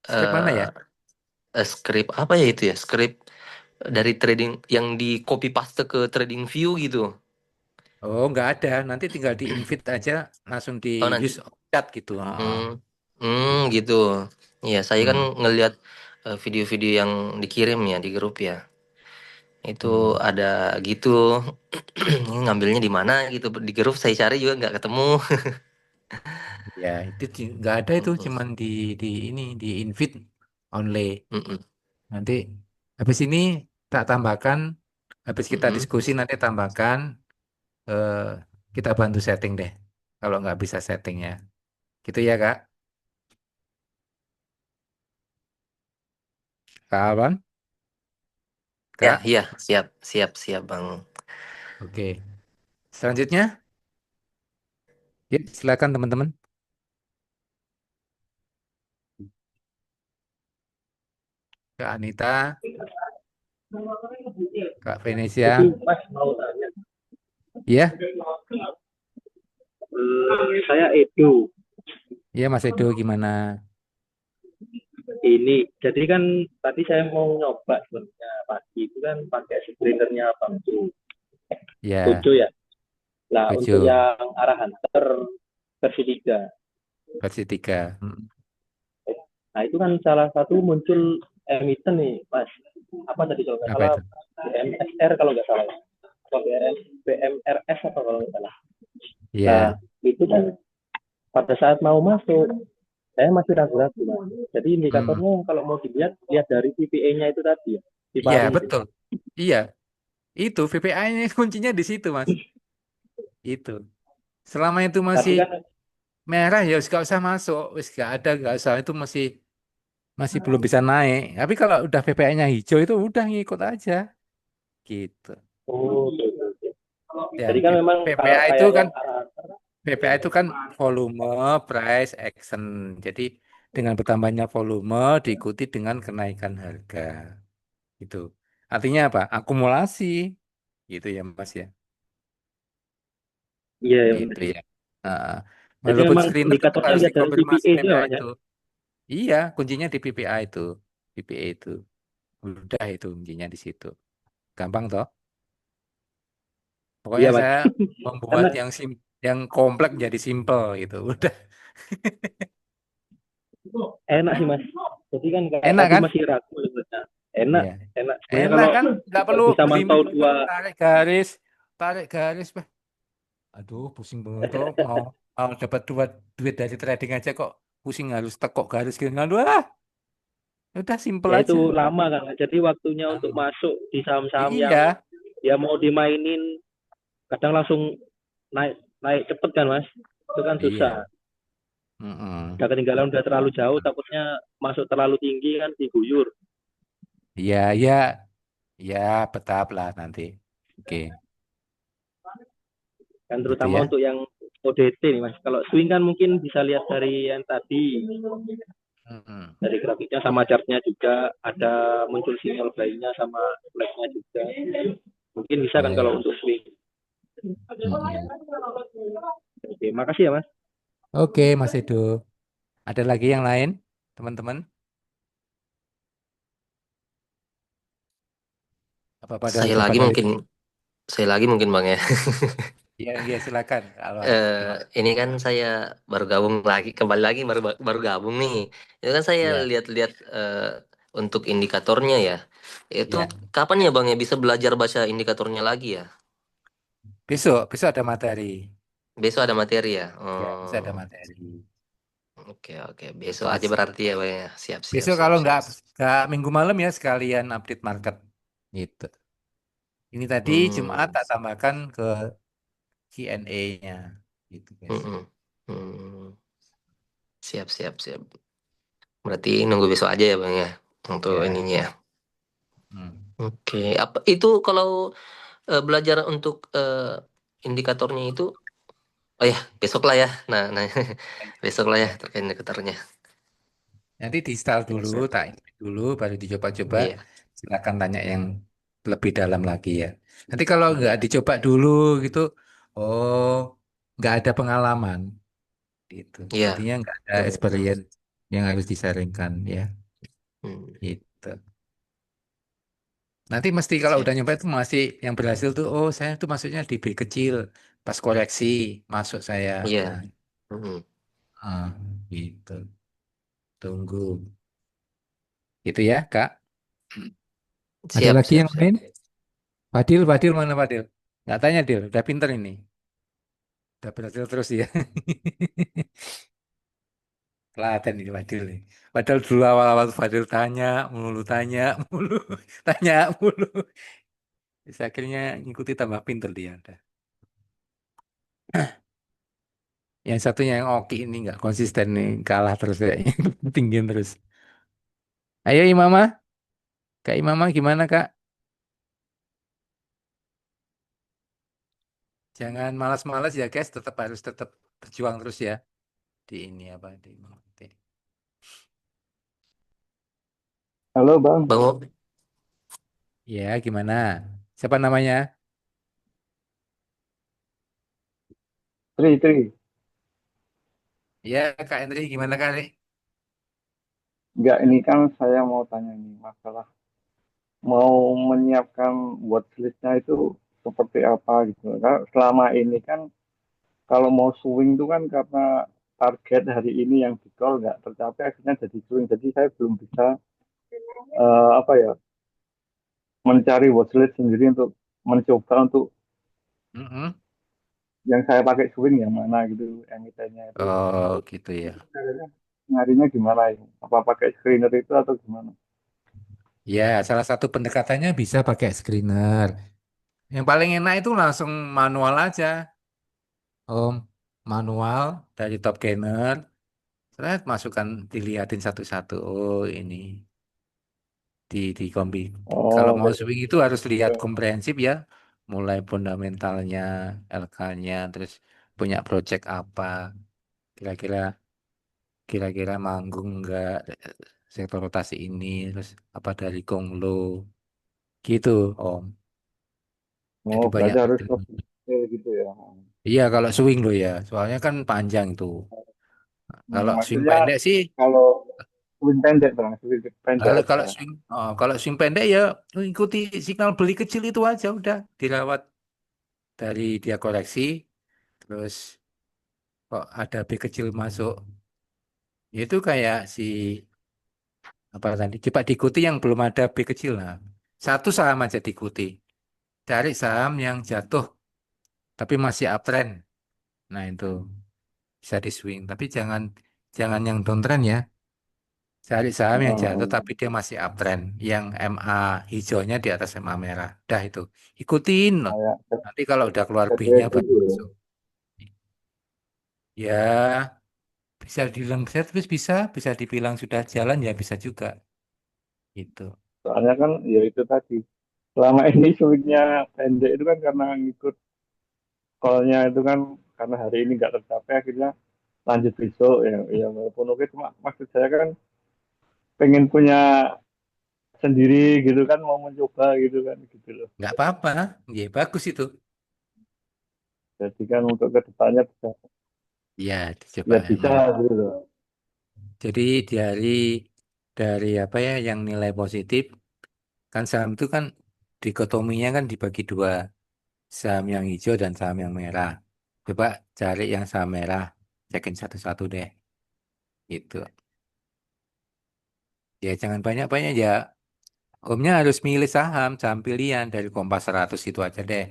Skrip mana ya? Eh Skrip apa ya itu ya? Skrip dari trading yang di copy paste ke trading view gitu. Oh, nggak ada. Nanti tinggal di invite aja, langsung di Oh nanti. use chat gitu. Heeh. Hmm, gitu. Iya, saya kan Hmm. ngelihat video-video yang dikirim ya di grup ya. Itu Hmm. ada gitu. Ini ngambilnya di mana gitu. Di grup saya cari juga nggak ketemu. Ya, itu nggak ada itu, Mm-mm, cuman di ini di invite only. mm-mm, Nanti habis ini tak tambahkan, habis kita mm-mm. diskusi nanti tambahkan, eh, kita bantu setting deh. Kalau nggak bisa settingnya, gitu ya Kak. Kak Alwan, Ya, Kak. iya, siap, siap, siap, Bang. Oke. Selanjutnya, ya, silakan teman-teman. Kak Anita, Kak Itu Venesia, Mas mau tanya, ya, saya Edo. ya Mas Edo gimana? Ini, jadi kan tadi saya mau nyoba sebenarnya pagi itu kan pakai screenernya Bang Ya, Jojo ya. Nah, untuk tujuh yang arah hunter versi 3. versi 3. Hmm. Nah, itu kan salah satu muncul emiten nih, Mas. Apa tadi kalau nggak Apa salah? itu? BMSR kalau nggak salah. Atau BMRS apa kalau nggak salah. Nah, Ya, itu kan pada saat mau masuk, saya masih ragu-ragu, Mas. Jadi hmm. indikatornya kalau mau dilihat, lihat dari PPA-nya itu tadi ya, di Ya pari itu. betul. Iya, itu VPA-nya kuncinya di situ Mas. Itu. Selama itu Tapi masih kan, merah ya nggak usah masuk, wis nggak ada nggak usah itu masih masih belum bisa naik. Tapi kalau udah VPA-nya hijau itu udah ngikut aja, gitu. oh, Ya, jadi kan memang kalau VPA itu kayak kan yang arah VPA itu kan volume, price, action. Jadi dengan bertambahnya volume diikuti dengan kenaikan harga. Gitu. Artinya apa? Akumulasi, gitu ya Mas ya. iya ya Gitu benar. ya. Nah, Jadi walaupun memang screener tetap indikatornya harus lihat dari dikonfirmasi PPA itu ya PPA Mas ya. itu. Iya, kuncinya di PPA itu. PPA itu. Udah itu kuncinya di situ. Gampang toh? Pokoknya Iya Mas. saya membuat Karena yang kompleks jadi simple gitu. Udah. Enak sih Mas. Jadi kan kayak Enak tadi kan? masih ragu sebenarnya. Enak, Iya. enak. Sebenarnya Enak kalau kan? Nggak kalau perlu bisa belibet mantau juga. dua, Tarik garis. Bah. Aduh, pusing banget tuh. Mau dapat duit dari trading aja kok pusing harus tekok garis gitu. Aduh, udah simple ya itu aja. lama kan. Jadi waktunya untuk Lama. masuk di saham-saham yang Iya. ya mau dimainin kadang langsung naik naik cepet kan Mas. Itu kan susah. Iya. Mm-mm. Udah ketinggalan udah terlalu jauh, takutnya masuk terlalu tinggi kan diguyur. Iya, iya, iya, betap lah nanti. Oke, Kan gitu terutama ya. untuk yang ODT nih Mas. Kalau swing kan mungkin bisa lihat dari yang tadi, Mm-mm. dari grafiknya sama chartnya juga ada muncul sinyal buy-nya sama flagnya juga. Mungkin bisa kan Baik. kalau untuk swing. Mm-mm. Oke, makasih ya Mas. Oke, Mas Edo. Ada lagi yang lain, teman-teman? Apa pada Saya udah lagi pada mungkin, saya lagi mungkin Bang ya. ya, ya silakan kalau gimana? Ini kan saya baru gabung lagi, kembali lagi baru baru gabung nih. Itu kan saya Ya, lihat-lihat untuk indikatornya ya. Itu ya. kapan ya Bang ya bisa belajar baca indikatornya lagi ya? Besok ada materi. Besok ada materi ya. Ya, besok Oh, ada materi. oke oke. Besok aja Pas. berarti ya Bang ya. Siap siap Besok siap kalau siap. nggak minggu malam ya sekalian update market. Gitu. Ini tadi Jumat Hmm, tak tambahkan ke Q&A-nya. Gitu, guys. mm-mm. Hmm, siap siap siap. Berarti nunggu besok aja ya Bang ya untuk Ya. ininya. Hmm. Oke, apa itu kalau belajar untuk indikatornya itu, oh ya besok lah ya. Nah besok lah ya Ya. terkait indikatornya. Nanti di install dulu, Besok. tak install dulu, baru dicoba-coba. Iya, Silakan tanya yang lebih dalam lagi ya. Nanti kalau nggak dicoba dulu gitu, oh nggak ada pengalaman gitu. iya, Artinya nggak ada benar benar. experience yang harus disaringkan ya. Hmm, Gitu. Nanti mesti kalau siap. udah nyoba itu masih yang berhasil tuh, oh saya tuh masuknya di B kecil, pas koreksi masuk saya. Nah, Iya. Hmm, ah, gitu. Tunggu. Gitu ya, Kak. Ada siap lagi siap yang siap. lain? Fadil mana Fadil? Nggak tanya Dil, udah pinter ini. Udah berhasil terus ya. Telaten ini Fadil nih. Padahal dulu awal-awal Fadil tanya mulu, tanya mulu. Terus akhirnya ngikuti tambah pinter dia. Udah. Yang satunya yang Oki ini nggak konsisten nih, kalah terus kayaknya. Tinggiin terus. Ayo Imamah, Kak Imamah gimana Kak? Jangan malas-malas ya guys, tetap berjuang terus ya. Di ini apa, di. Halo Bang, Bang, Ya, gimana? Siapa namanya? Tri. Ya, Kak Henry, gimana Kak Henry? Enggak, ini kan saya mau tanya nih masalah mau menyiapkan watchlist-nya itu seperti apa gitu. Karena selama ini kan kalau mau swing itu kan karena target hari ini yang di call nggak tercapai akhirnya jadi swing. Jadi saya belum bisa apa ya mencari watchlist sendiri untuk mencoba untuk Mm-mm. yang saya pakai swing yang mana gitu emitennya itu. Oh, gitu ya. Caranya nyarinya gimana ini? Apa pakai screener itu atau gimana? Ya, salah satu pendekatannya bisa pakai screener. Yang paling enak itu langsung manual aja. Om, manual dari top gainer. Saya masukkan, dilihatin satu-satu. Oh, ini di kombi. Kalau Oh, mau kayak swing itu harus lihat gitu. komprehensif ya. Mulai fundamentalnya, LK-nya, terus punya project apa. Kira-kira kira-kira manggung nggak sektor rotasi ini, terus apa dari Konglo gitu Om. Oh, Jadi banyak berarti harus detail. lebih detail gitu ya. Iya kalau swing lo ya, soalnya kan panjang tuh. Kalau swing Maksudnya pendek sih, kalau swing pendek bang, swing pendek kalau aja. kalau swing kalau swing pendek ya ikuti signal beli kecil itu aja udah dirawat dari dia koreksi, terus kok ada B kecil masuk. Itu kayak si apa tadi? Coba diikuti yang belum ada B kecil lah. Satu saham aja diikuti. Cari saham yang jatuh tapi masih uptrend. Nah, itu bisa di swing. Tapi jangan jangan yang downtrend ya. Cari saham yang jatuh Nah, tapi dia masih uptrend. Yang MA hijaunya di atas MA merah. Dah itu. Ikutin loh. kayak Nanti kalau udah keluar B-nya CDS baru gitu ya. masuk. Ya, bisa dibilang servis bisa, bisa dibilang sudah jalan ya bisa juga. Itu. Soalnya kan ya itu tadi. Selama ini swingnya pendek itu kan karena ngikut call-nya itu kan karena hari ini nggak tercapai akhirnya lanjut besok ya. Ya walaupun oke cuma maksud saya kan pengen punya sendiri gitu kan mau mencoba gitu kan gitu loh. Nggak apa-apa. Ya, bagus itu. Jadi kan untuk kedepannya bisa Ya, dicoba biar bisa emang. gitu loh. Jadi dari apa ya yang nilai positif kan saham itu kan dikotominya kan dibagi dua, saham yang hijau dan saham yang merah. Coba cari yang saham merah, cekin satu-satu deh. Gitu. Ya jangan banyak-banyak ya. Omnya harus milih saham, saham pilihan dari Kompas 100 itu aja deh.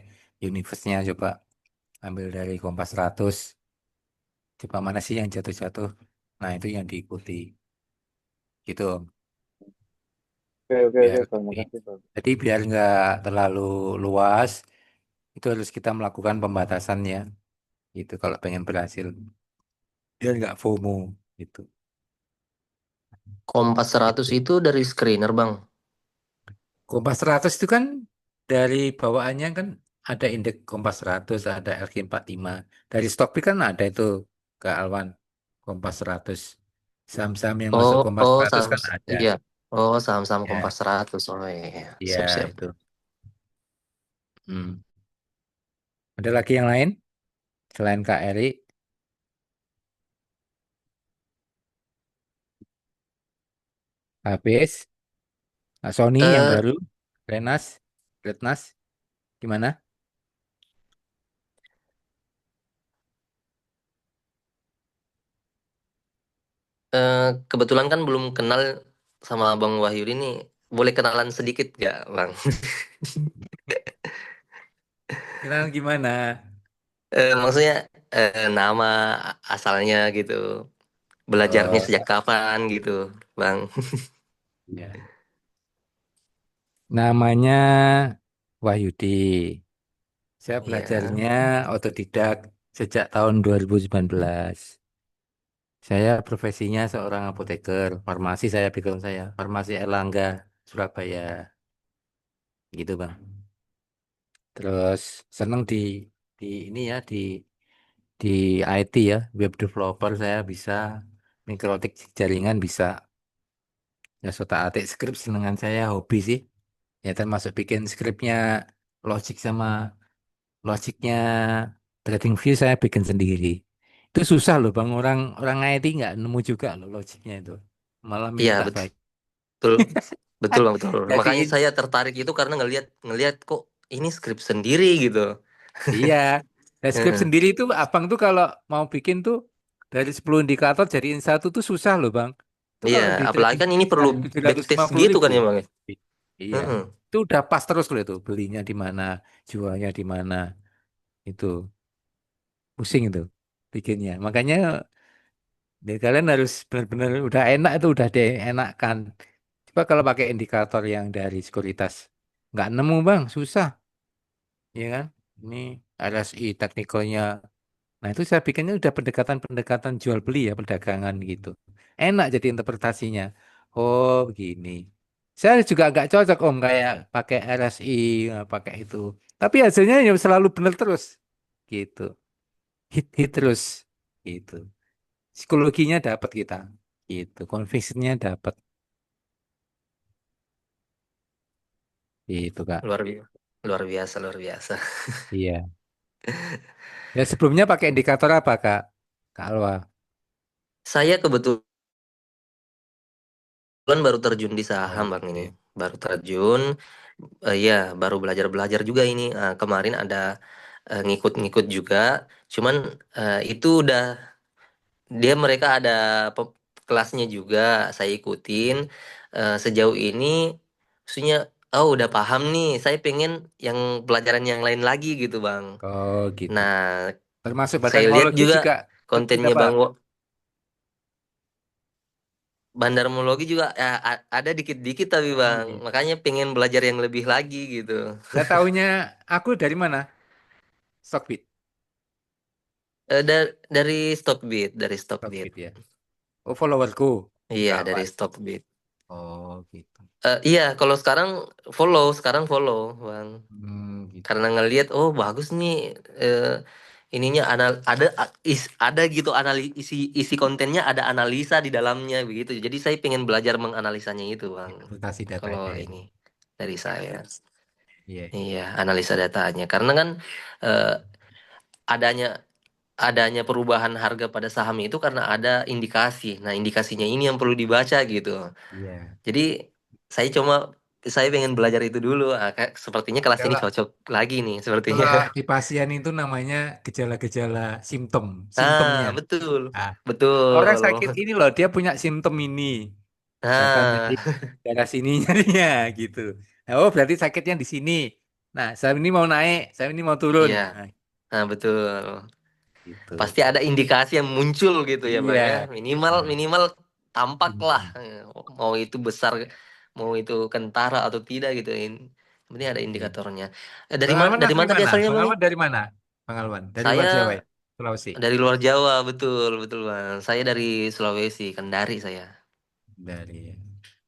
Universe-nya coba ambil dari Kompas 100. Coba mana sih yang jatuh-jatuh. Nah itu yang diikuti. Gitu. Oke oke oke Biar Bang, makasih Bang. jadi biar nggak terlalu luas, itu harus kita melakukan pembatasan ya. Itu kalau pengen berhasil. Biar nggak FOMO. Gitu. Kompas 100 Gitu. itu dari screener, Bang. Kompas 100 itu kan dari bawaannya kan ada indeks Kompas 100, ada LQ45. Dari Stockpick kan ada itu ke Alwan Kompas 100. Saham-saham yang masuk Oh, Kompas oh, 100 saham, kan ada. iya. Oh, saham-saham Kompas Ya, 100. Oh, iya. iya Siap-siap. itu. Hmm. Ada lagi yang lain selain Kak Eri? Habis. Kak Sony yang Eh, baru. Renas, Retnas, gimana? kebetulan kan belum kenal sama Bang Wahyu ini. Boleh kenalan sedikit gak, Bang? Kenal gimana? Maksudnya nama asalnya gitu. Belajarnya Oh, sejak kapan gitu, Bang? ya. Namanya Wahyudi. Saya Iya. belajarnya otodidak sejak tahun 2019. Saya profesinya seorang apoteker, farmasi saya background saya, farmasi Erlangga, Surabaya, gitu Bang. Terus seneng di ini ya di IT ya, web developer saya bisa, mikrotik jaringan bisa, ya atik skrip senengan saya hobi sih. Ya termasuk bikin skripnya logic sama logiknya TradingView saya bikin sendiri. Itu susah loh Bang, orang orang IT nggak nemu juga loh logiknya itu. Malah Iya, minta saya. betul. Betul, Bang, betul. Makanya Jadiin, saya tertarik itu karena ngelihat ngelihat kok ini skrip sendiri gitu. iya. Dan skrip Heeh. sendiri itu abang tuh kalau mau bikin tuh dari 10 indikator jadiin satu tuh susah loh Bang. Itu Iya, kalau di apalagi kan TradingView ini udah perlu tujuh ratus backtest lima puluh gitu kan ribu. ya, Bang, ya? Iya. Heeh. Itu udah pas terus loh itu. Belinya di mana, jualnya di mana. Itu pusing itu bikinnya. Makanya kalian harus benar-benar udah enak itu udah dienakkan. Coba kalau pakai indikator yang dari sekuritas, nggak nemu bang, susah, ya kan? Ini RSI teknikalnya. Nah itu saya bikinnya udah pendekatan-pendekatan jual beli ya, perdagangan gitu. Enak jadi interpretasinya. Oh begini. Saya juga nggak cocok om kayak pakai RSI, nggak pakai itu. Tapi hasilnya ya selalu benar terus, gitu. Hit terus, gitu. Psikologinya dapat kita, gitu. Conviction-nya dapat, gitu kak. Luar biasa. Luar biasa, luar biasa. Iya. Ya sebelumnya pakai indikator apa Kak? Kak Alwa. Saya kebetulan baru terjun di saham, Bang, ini. Oke. Baru terjun, ya, baru belajar-belajar juga ini. Kemarin ada ngikut-ngikut juga. Cuman itu udah mereka ada kelasnya juga, saya ikutin. Sejauh ini, maksudnya, oh udah paham nih. Saya pengen yang pelajaran yang lain lagi gitu, Bang. Oh gitu. Nah, Termasuk saya lihat baterimologi juga juga ikut kontennya apa? Bang Bandarmologi juga ya, ada dikit-dikit tapi Oh Bang. gitu. Makanya pengen belajar yang lebih lagi gitu. Lah tahunya aku dari mana? Stockbit. Dari Stockbit, dari Stockbit. Stockbit ya. Oh followerku. Iya, dari Kawan. Stockbit. Oh gitu. Iya, kalau sekarang follow, Bang. Gitu. Karena ngelihat, oh bagus nih, eh, ininya ada gitu isi kontennya, ada analisa di dalamnya begitu. Jadi saya pengen belajar menganalisanya itu, Bang. Interpretasi Kalau datanya ya. ini dari saya. Iya. Iya, analisa datanya. Karena kan eh, adanya adanya perubahan harga pada saham itu karena ada indikasi. Nah, indikasinya ini yang perlu dibaca gitu. Iya. Jadi saya pengen belajar itu dulu. Sepertinya kelas ini Kalau cocok lagi nih sepertinya. kalau di pasien itu namanya gejala-gejala simptom, simptomnya. Ah, betul. Ah, orang Betul. sakit ini loh, dia punya simptom ini. Misalkan Nah, jadi darah sini nyarinya gitu. Nah, oh berarti sakitnya di sini. Nah, saya ini mau naik, saya ini mau turun. iya. Nah, Nah, betul. gitu. Pasti ada indikasi yang muncul gitu ya, Bang ya. Iya. Minimal Nah, minimal tampak lah. simptom. Mau itu besar, mau itu kentara atau tidak gitu. Yang penting ada Oke. indikatornya. Pengalaman Dari asli mana tadi mana? asalnya, Bang ya? Pengalaman dari mana? Pengalaman dari luar Jawa Saya ya? Sulawesi. dari luar Jawa, betul, betul, Bang. Saya dari Sulawesi, Kendari saya. Dari.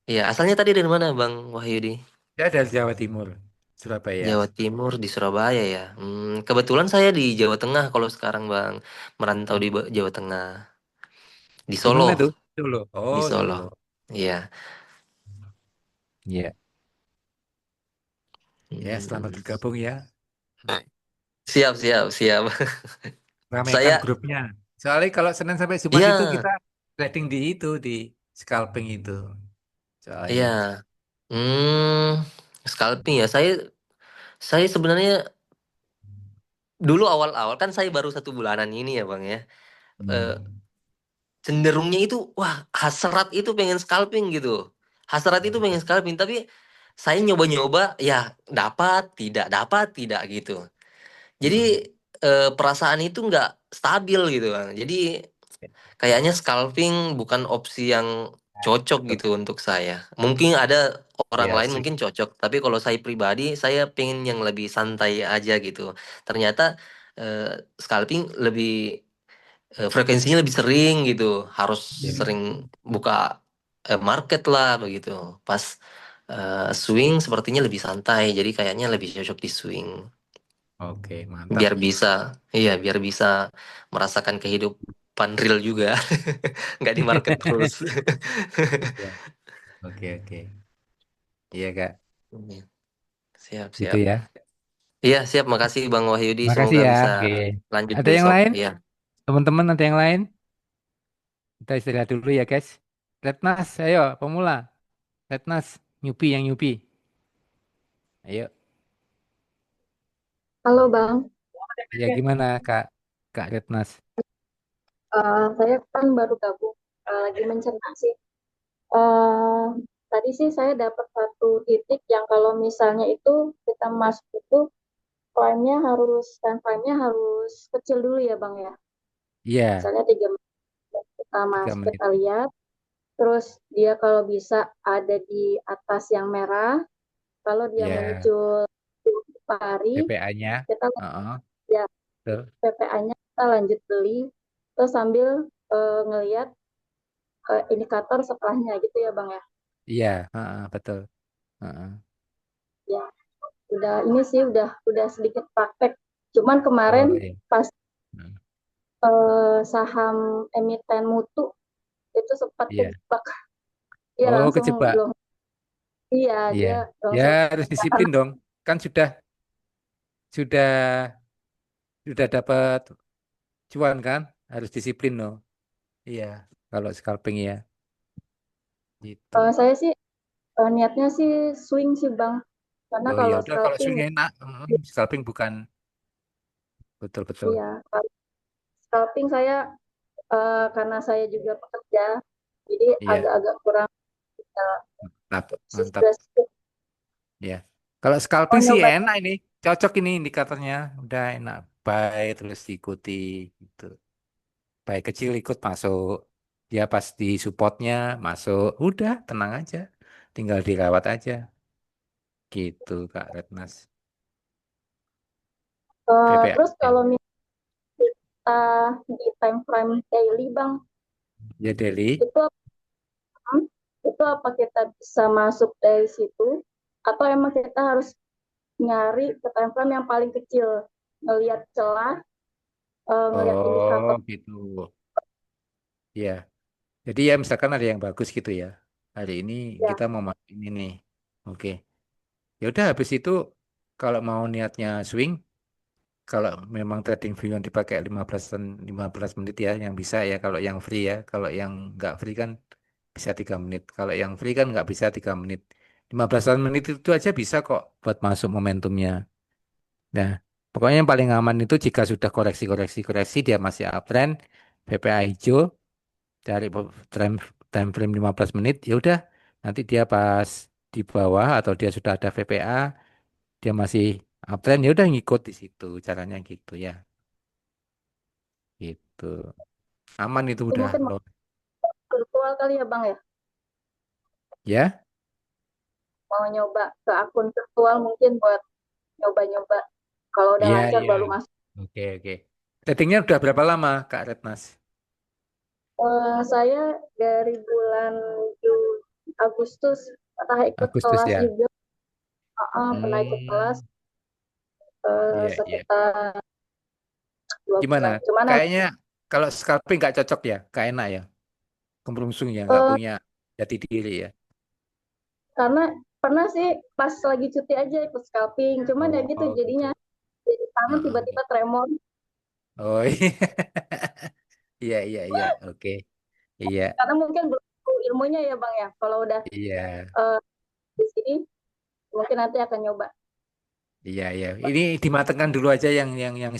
Iya, asalnya tadi dari mana, Bang Wahyudi? Saya dari Jawa Timur, Surabaya. Jawa Timur di Surabaya ya. Kebetulan saya di Jawa Tengah kalau sekarang Bang, merantau di Oh, Jawa Tengah, di di mana Solo, tuh? Solo. di Oh, Solo. Solo. Iya. Iya. Ya, selamat Hmm, bergabung ya. Siap, siap, siap. Ramaikan Saya, grupnya. Soalnya kalau Senin sampai Jumat itu iya, kita trading di itu, di scalping itu. iya. Soalnya. Hmm, scalping ya. Saya sebenarnya dulu awal-awal kan saya baru 1 bulanan ini ya Bang ya. Eh, Hmm. Cenderungnya itu, wah hasrat itu pengen scalping gitu. Hasrat itu pengen scalping, tapi saya nyoba-nyoba, ya dapat tidak gitu. Jadi Hmm. perasaan itu nggak stabil gitu Bang. Jadi kayaknya scalping bukan opsi yang cocok gitu untuk saya. Mungkin ada orang Ya, lain mungkin cocok, tapi kalau saya pribadi saya pengen yang lebih santai aja gitu. Ternyata eh, scalping lebih frekuensinya lebih sering gitu. Harus ya. sering buka market lah begitu. Pas swing sepertinya lebih santai, jadi kayaknya lebih cocok di swing. Oke, mantap. Biar bisa, iya biar bisa merasakan kehidupan real juga, nggak di market terus. Ya. Oke, oke. Iya, Kak. Iya, siap, Gitu siap. ya. Iya, siap. Makasih Bang Wahyudi. Makasih Semoga ya. bisa Oke. lanjut Ada yang besok. lain? Iya. Teman-teman ada yang lain? Kita istirahat dulu ya, guys. Letnas, ayo, pemula. Letnas, nyupi yang nyupi. Ayo. Halo Bang, Ya gimana, Kak? Kak Letnas. saya kan baru gabung, lagi mencerna sih. Eh, Tadi sih saya dapat satu titik yang kalau misalnya itu kita masuk itu time frame-nya harus kecil dulu ya Bang ya. Iya, Misalnya 3 menit kita 3 menit. kita lihat, terus dia kalau bisa ada di atas yang merah, kalau dia Ya, muncul di pari, PPA-nya. kita Heeh, ya betul. PPA-nya kita lanjut beli, terus sambil ngelihat indikator setelahnya gitu ya Bang ya. Iya, heeh, betul. Heeh. Ya, udah ini sih udah sedikit praktek. Cuman kemarin Oh iya. pas Hmm. saham emiten mutu itu sempat Iya. kejebak. Dia Oh, langsung kejebak. belum, iya Iya. dia Ya langsung harus disiplin dong. Kan sudah sudah dapat cuan kan? Harus disiplin loh. Iya. Kalau scalping ya. Gitu. saya sih niatnya sih swing sih Bang. Karena Oh ya kalau udah kalau scalping swing enak. Scalping bukan betul betul. Iya, kalau scalping saya karena saya juga pekerja, jadi Iya, agak-agak kurang mantap, mantap. spesifik. Ya. Kalau Mau scalping sih nyoba enak ini, cocok ini indikatornya, udah enak. Baik terus diikuti gitu. Baik kecil ikut masuk, dia pas di supportnya masuk, udah tenang aja, tinggal dirawat aja, gitu Kak Retnas. terus PPA kalau misalnya kita di time frame daily Bang, ya Deli. itu hmm, itu apa kita bisa masuk dari situ atau emang kita harus nyari ke time frame yang paling kecil, ngelihat celah, ngelihat Oh indikator gitu, ya. Jadi ya misalkan ada yang bagus gitu ya. Hari ini ya. kita mau main ini nih, oke. Ya udah habis itu kalau mau niatnya swing. Kalau memang trading view yang dipakai 15 menit ya yang bisa ya kalau yang free ya. Kalau yang nggak free kan bisa 3 menit. Kalau yang free kan nggak bisa 3 menit. 15 menit itu aja bisa kok buat masuk momentumnya. Nah, pokoknya yang paling aman itu jika sudah koreksi dia masih uptrend, VPA hijau dari time, time frame 15 menit ya udah nanti dia pas di bawah atau dia sudah ada VPA dia masih uptrend ya udah ngikut di situ caranya gitu ya. Gitu. Aman itu Itu udah mungkin loh. virtual kali ya Bang ya, Ya? mau nyoba ke akun virtual mungkin buat nyoba-nyoba. Kalau udah Iya, lancar iya. baru masuk. Oke, oke. Tradingnya udah berapa lama, Kak Retnas? Saya dari bulan Agustus pernah ikut Agustus kelas ya. juga, pernah ikut kelas Hmm, iya, iya. sekitar 2 bulan. Gimana? Cuman Kayaknya kalau scalping nggak cocok ya, nggak enak ya. Kemurungsung ya, nggak eh, punya jati diri ya. karena pernah sih pas lagi cuti aja ikut scalping, cuman ya gitu Oh, jadinya gitu. jadi tangan Heeh. tiba-tiba tremor. Oh, iya. Iya, iya, iya. Oke. Iya, Karena mungkin belum tahu ilmunya ya Bang ya. Kalau udah iya. eh, di sini mungkin nanti akan nyoba. Iya, iya. Ini dimatengkan dulu aja yang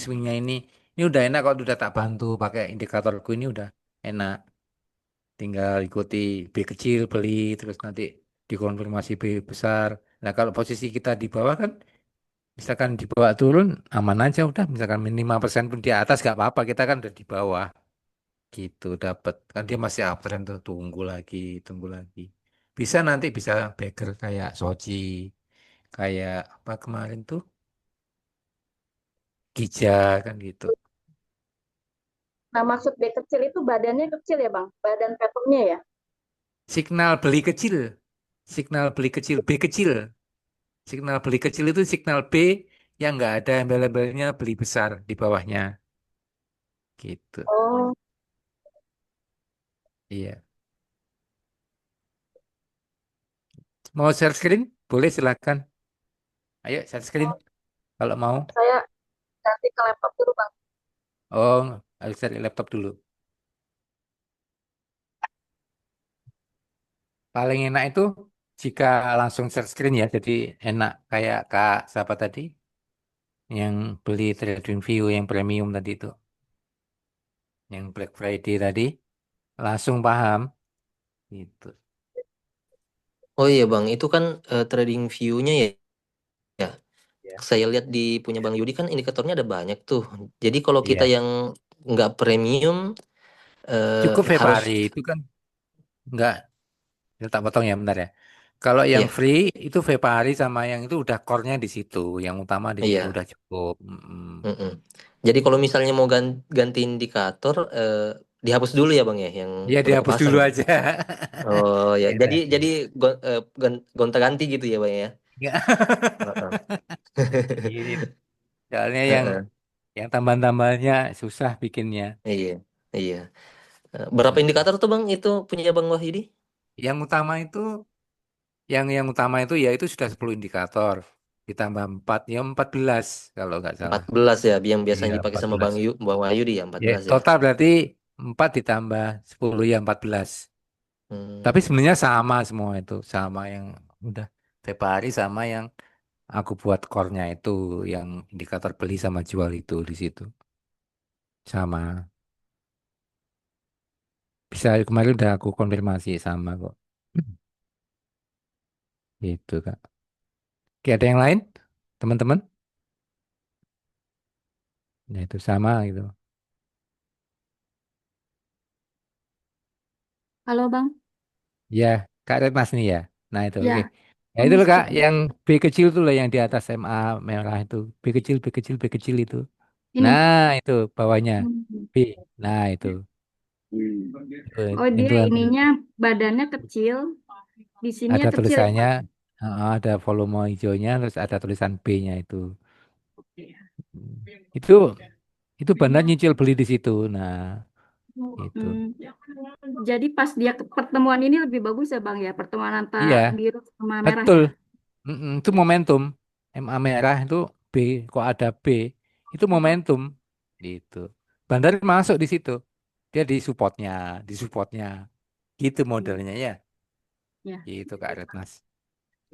swingnya ini. Ini udah enak kok udah tak bantu pakai indikatorku ini udah enak. Tinggal ikuti B kecil beli terus nanti dikonfirmasi B besar. Nah kalau posisi kita di bawah kan misalkan di bawah turun aman aja udah misalkan 5% pun di atas gak apa-apa kita kan udah di bawah gitu dapat kan dia masih uptrend tuh tunggu lagi bisa nanti bisa bagger kayak Soji kayak apa kemarin tuh Gija kan gitu Nah, maksud B kecil itu badannya kecil ya Bang? Badan patternnya ya? signal beli kecil signal beli kecil B kecil. Signal beli kecil itu signal B yang nggak ada embel-embelnya beli besar di bawahnya. Gitu. Oh, Iya. Mau share screen? Boleh silakan. Ayo share screen kalau mau. saya ganti ke laptop dulu Bang. Oh, harus cari laptop dulu. Paling enak itu jika langsung share screen ya. Jadi enak kayak Kak siapa tadi yang beli TradingView yang premium tadi itu. Yang Black Friday tadi. Langsung paham. Gitu. Oh iya Bang, itu kan trading view-nya ya. Ya. Ya. Saya lihat di punya Bang Yudi kan indikatornya ada banyak tuh. Jadi kalau kita Iya. yang nggak premium Cukup harus Februari itu kan nggak. Ya, tak potong ya bentar ya. Kalau yang iya, free itu Vepari sama yang itu udah core-nya di situ, yang utama di situ iya. udah cukup. Mm-mm. Mm-mm. Jadi kalau misalnya mau ganti indikator dihapus dulu ya Bang ya yang Ya udah dihapus kepasang dulu ya. aja. Oh ya, Enak jadi sih. gonta-ganti gitu ya Bang ya. Nggak. Heeh. Ini soalnya Heeh. yang tambahan-tambahannya susah bikinnya. Iya, iya. Berapa Mm-mm. indikator tuh Bang itu punya Bang Wahyudi? Yang utama itu yang utama itu ya itu sudah 10 indikator. Ditambah 4 ya 14 kalau nggak salah. 14 ya, yang Iya biasanya dipakai sama 14. Bang Wahyudi ya Ya, 14 ya. total berarti 4 ditambah 10 ya 14. Tapi Hmm. sebenarnya sama semua itu, sama yang udah Februari sama yang aku buat core-nya itu yang indikator beli sama jual itu di situ. Sama. Bisa kemarin udah aku konfirmasi sama kok. Itu Kak. Oke, ada yang lain? Teman-teman? Nah, itu sama gitu. Halo Bang. Ya, Kak Retmas nih ya. Nah, itu Ya, oke. Ya oh itu loh masih Kak, ketemu. yang B kecil tuh loh yang di atas MA merah itu. B kecil, B kecil, B kecil itu. Ini. Nah, itu bawahnya Hmm. B. Nah, itu Oh dia itu nanti ininya badannya kecil, di sininya ada kecil ya tulisannya, Bang. ada volume hijaunya, terus ada tulisan B-nya itu. Hmm. Itu itu benar nyicil beli di situ. Nah, itu. Hmm. Jadi pas dia pertemuan ini lebih bagus ya Bang ya, pertemuan Iya, antara biru sama merah betul. ya. Itu momentum. MA merah itu B, kok ada B, itu momentum. Gitu. Bandar masuk di situ. Dia di supportnya. Gitu modelnya ya. Ya. Gitu Kak Retnas.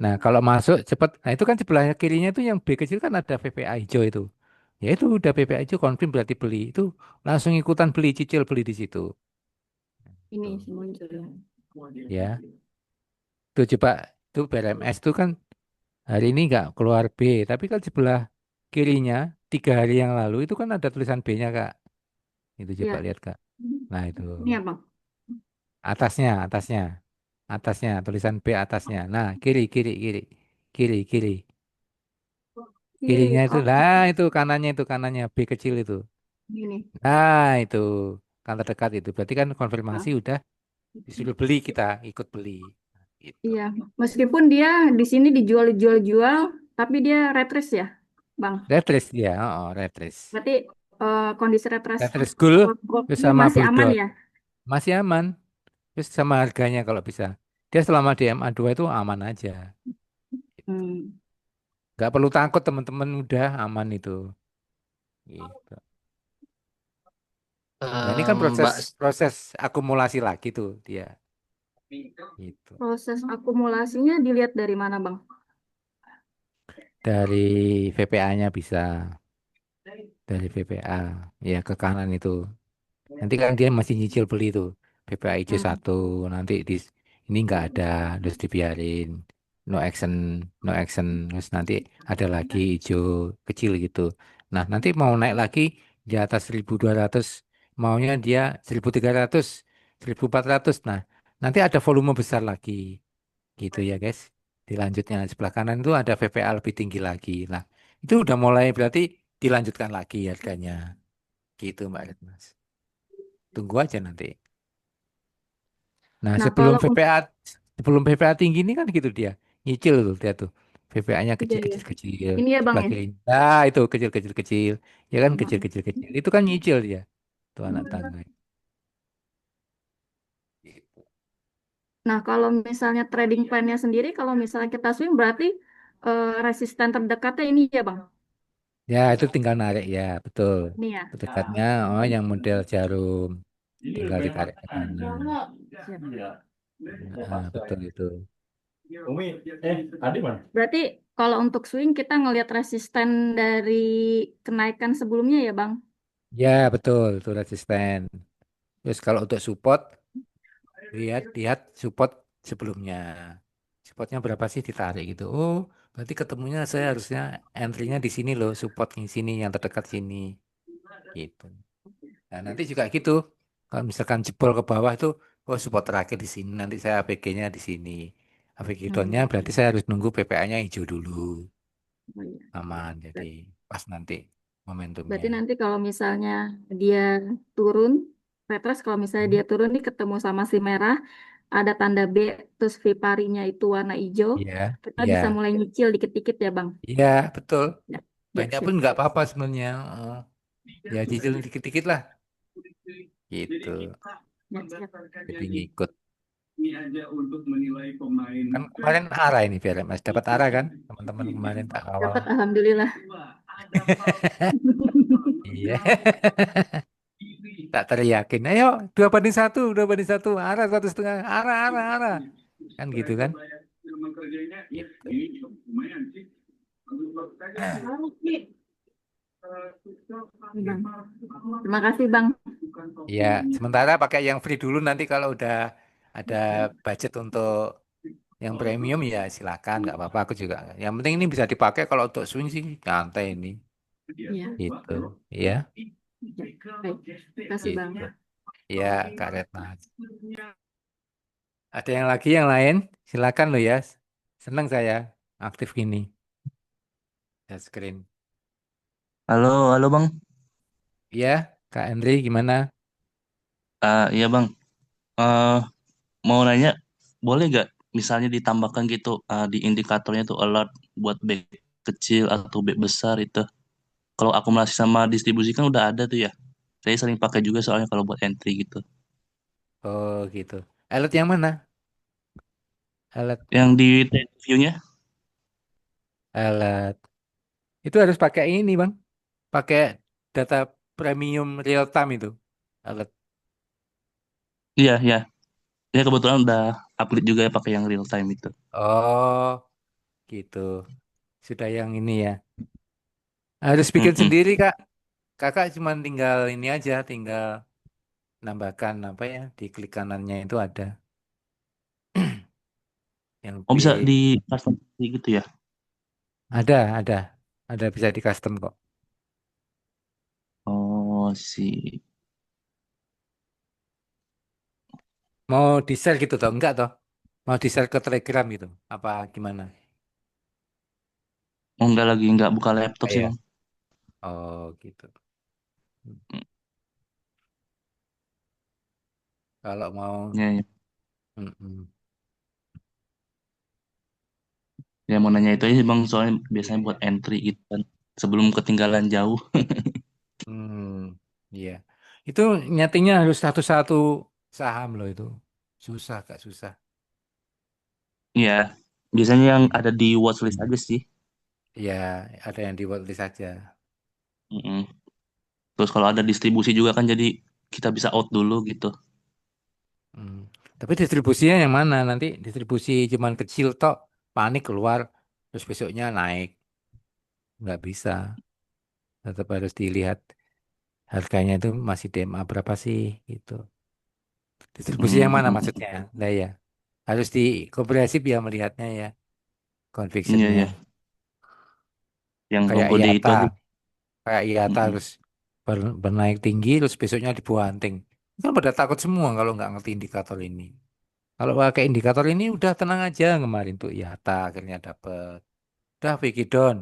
Nah, kalau masuk cepat, nah itu kan sebelah kirinya itu yang B kecil kan ada VPA hijau itu. Ya itu udah VPA hijau confirm berarti beli. Itu langsung ikutan beli, cicil beli di situ. Ini Tuh. muncul ya. Ya, tuh coba tuh BRMS tuh kan hari ini nggak keluar B, tapi kan sebelah kirinya 3 hari yang lalu itu kan ada tulisan B-nya Kak. Itu coba Ya. lihat Kak. Nah itu Ini ya Bang. atasnya, atasnya tulisan B atasnya. Nah kiri, kiri. Kiri. Kirinya itu, Oh, lah itu kanannya B kecil itu. ini. Nah itu kan terdekat itu. Berarti kan konfirmasi Ah, udah disuruh beli kita ikut beli. Gitu. iya, meskipun dia di sini dijual-jual, tapi dia retrace ya, Bang. Retris dia, retris. Berarti kondisi retrace Retris Gold terus goldnya sama masih Blue aman Dot. ya. Masih aman. Terus sama harganya kalau bisa. Dia selama di MA2 itu aman aja. Hmm. Nggak perlu takut teman-teman udah aman itu. Gitu. Nah ini kan proses Mbak, proses akumulasi lagi tuh dia. Gitu. Proses akumulasinya dilihat dari mana, Bang? Dari VPA-nya bisa. Dari VPA. Ya ke kanan itu. Nanti kan dia masih nyicil beli tuh. VPA hijau Hmm. satu. Nanti di ini nggak ada. Terus dibiarin. No action. No action. Terus nanti ada lagi hijau kecil gitu. Nah nanti mau naik lagi di atas 1.200. Maunya dia 1.300. 1.400. Nah nanti ada volume besar lagi. Gitu ya guys. Dilanjutnya sebelah kanan itu ada VPA lebih tinggi lagi. Nah itu udah mulai berarti dilanjutkan lagi harganya. Gitu Mbak Retmas. Tunggu aja nanti. Nah, Nah, kalau sebelum VPA tinggi ini kan gitu dia. Nyicil tuh dia tuh. VPA-nya iya, iya. kecil-kecil. Ini ya, Bang Sebelah ya. kiri. Nah, itu kecil-kecil. Ya kan Hmm. kecil-kecil. Itu kan nyicil dia. Tuh anak tangga. Gitu. Nah, kalau misalnya trading plan-nya sendiri, kalau misalnya kita swing berarti resisten terdekatnya ini ya, Bang. Ya, itu tinggal narik ya, betul. Ini ya. Terdekatnya, yang model jarum. Tinggal ditarik ke kanan. Siap. Betul itu. Berarti kalau untuk swing kita ngelihat resisten dari kenaikan sebelumnya ya, Bang. Ya, betul. Itu resisten. Terus kalau untuk support, lihat support sebelumnya. Supportnya berapa sih ditarik gitu. Oh, berarti ketemunya saya harusnya entry-nya di sini loh, support di sini yang terdekat sini gitu. Nah, nanti juga gitu. Kalau misalkan jebol ke bawah itu, oh support terakhir di sini, nanti saya APG-nya di sini. APG down-nya Hmm. berarti saya harus nunggu PPA-nya hijau dulu. Oh, iya. Aman, jadi pas nanti momentumnya. Berarti nanti kalau misalnya dia turun, retrace kalau misalnya Hmm. dia turun nih ketemu sama si merah, ada tanda B, terus V-parinya itu warna hijau, Iya, kita iya, bisa mulai nyicil dikit-dikit ya, Bang. iya, betul. Ya, ya Banyak siap. pun nggak apa-apa sebenarnya. Ya cicil dikit-dikit lah, gitu. Ya, siap. Jadi ngikut. Kan kemarin arah ini biar Mas dapat arah kan teman-teman kemarin tak awal. Dapat Alhamdulillah. Iya. Tak teriakin. Ayo 2 banding 1, 2 banding 1, arah 1,5, arah. Kan gitu kan? Gitu. Bang. Terima kasih Bang. Ya, sementara pakai yang free dulu, nanti kalau udah ada budget untuk yang premium ya silakan, nggak apa-apa, aku juga. Yang penting ini bisa dipakai kalau untuk swing sih santai ini. Iya. Gitu. Ya, Ya, baik. Terima kasih Bang. gitu. Ya, Kak Retna. Ada yang lagi yang lain? Silakan lo ya. Senang saya aktif gini. Ya, screen. Halo, halo Bang. Ya, Kak Andri gimana? Iya Bang. Eh mau nanya, boleh gak misalnya ditambahkan gitu di indikatornya tuh alert buat back kecil atau back besar itu. Kalau akumulasi sama distribusi kan udah ada tuh ya. Saya sering pakai juga soalnya kalau buat entry gitu. Oh, gitu. Alert yang mana? Alert, Yang di trade view-nya, alert. Itu harus pakai ini, Bang. Pakai data premium real time itu. Alert. iya ya. Ya kebetulan udah upgrade juga ya pakai yang real time itu. Oh, gitu. Sudah yang ini ya. Harus bikin Mm-mm. sendiri, Kak. Kakak cuma tinggal ini aja, tinggal nambahkan apa ya, di klik kanannya itu ada yang Oh bisa B. di custom gitu ya. Ada, ada bisa di custom kok. Oh sih. Mau di share gitu toh? Enggak toh? Mau di share ke Telegram gitu? Apa gimana? Oh enggak buka laptop Oh, sih ya. Bang. Oh, gitu. Mm, Kalau mau, Ya, ya. mm-mm. Ya mau nanya itu aja Bang, soalnya biasanya buat entry gitu kan. Sebelum ketinggalan jauh. Hmm, iya. Itu nyatinya harus satu-satu saham loh itu. Susah, Kak, susah. Iya, biasanya yang ada di watchlist aja sih. Iya, ada yang di watchlist saja. Mm-mm. Terus kalau ada distribusi juga kan jadi kita bisa out dulu gitu. Hmm. Tapi distribusinya yang mana? Nanti distribusi cuman kecil tok, panik keluar, terus besoknya naik. Nggak bisa. Tetap harus dilihat harganya itu masih DMA berapa sih gitu. Distribusi yang mana Mm-mm. maksudnya? Nah ya, harus di komprehensif ya melihatnya ya, Iya convictionnya. ya, yang Kayak logo D itu IATA, aja. kayak IATA Mm-mm. harus bernaik tinggi, terus besoknya dibuanting. Itu kan pada takut semua kalau nggak ngerti indikator ini. Kalau pakai indikator ini udah tenang aja kemarin tuh IATA akhirnya dapet. Udah Vikidon,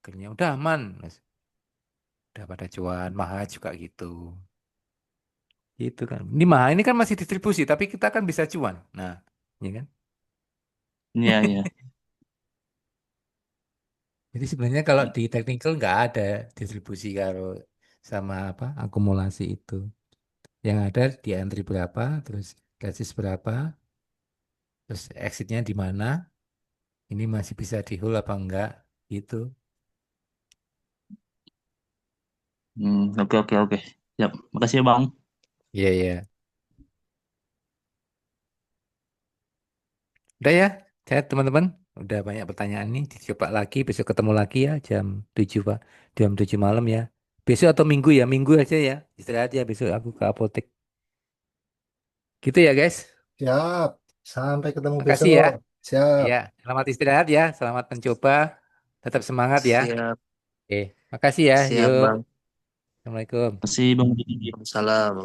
akhirnya udah aman. Udah pada cuan, mahal juga gitu. Gitu kan. Ini mahal ini kan masih distribusi, tapi kita kan bisa cuan. Nah, ya kan? Iya iya. Jadi sebenarnya kalau di technical nggak ada distribusi kalau sama apa akumulasi itu. Yang ada di entry berapa, terus resist berapa, terus exitnya di mana, ini masih bisa di hold apa enggak, gitu. Oke oke oke. Siap. Makasih ya Bang. Iya, iya. Udah ya, saya teman-teman. Udah banyak pertanyaan nih, dicoba lagi, besok ketemu lagi ya jam 7 Pak. Jam 7 malam ya. Besok atau minggu ya, minggu aja ya. Istirahat ya, besok aku ke apotek. Gitu ya guys. Siap. Sampai ketemu Makasih ya. besok. Siap. Ya, selamat istirahat ya, selamat mencoba. Tetap semangat ya. Siap, Oke, makasih ya. siap Yuk, Bang. Assalamualaikum. Makasih Bang. Salam.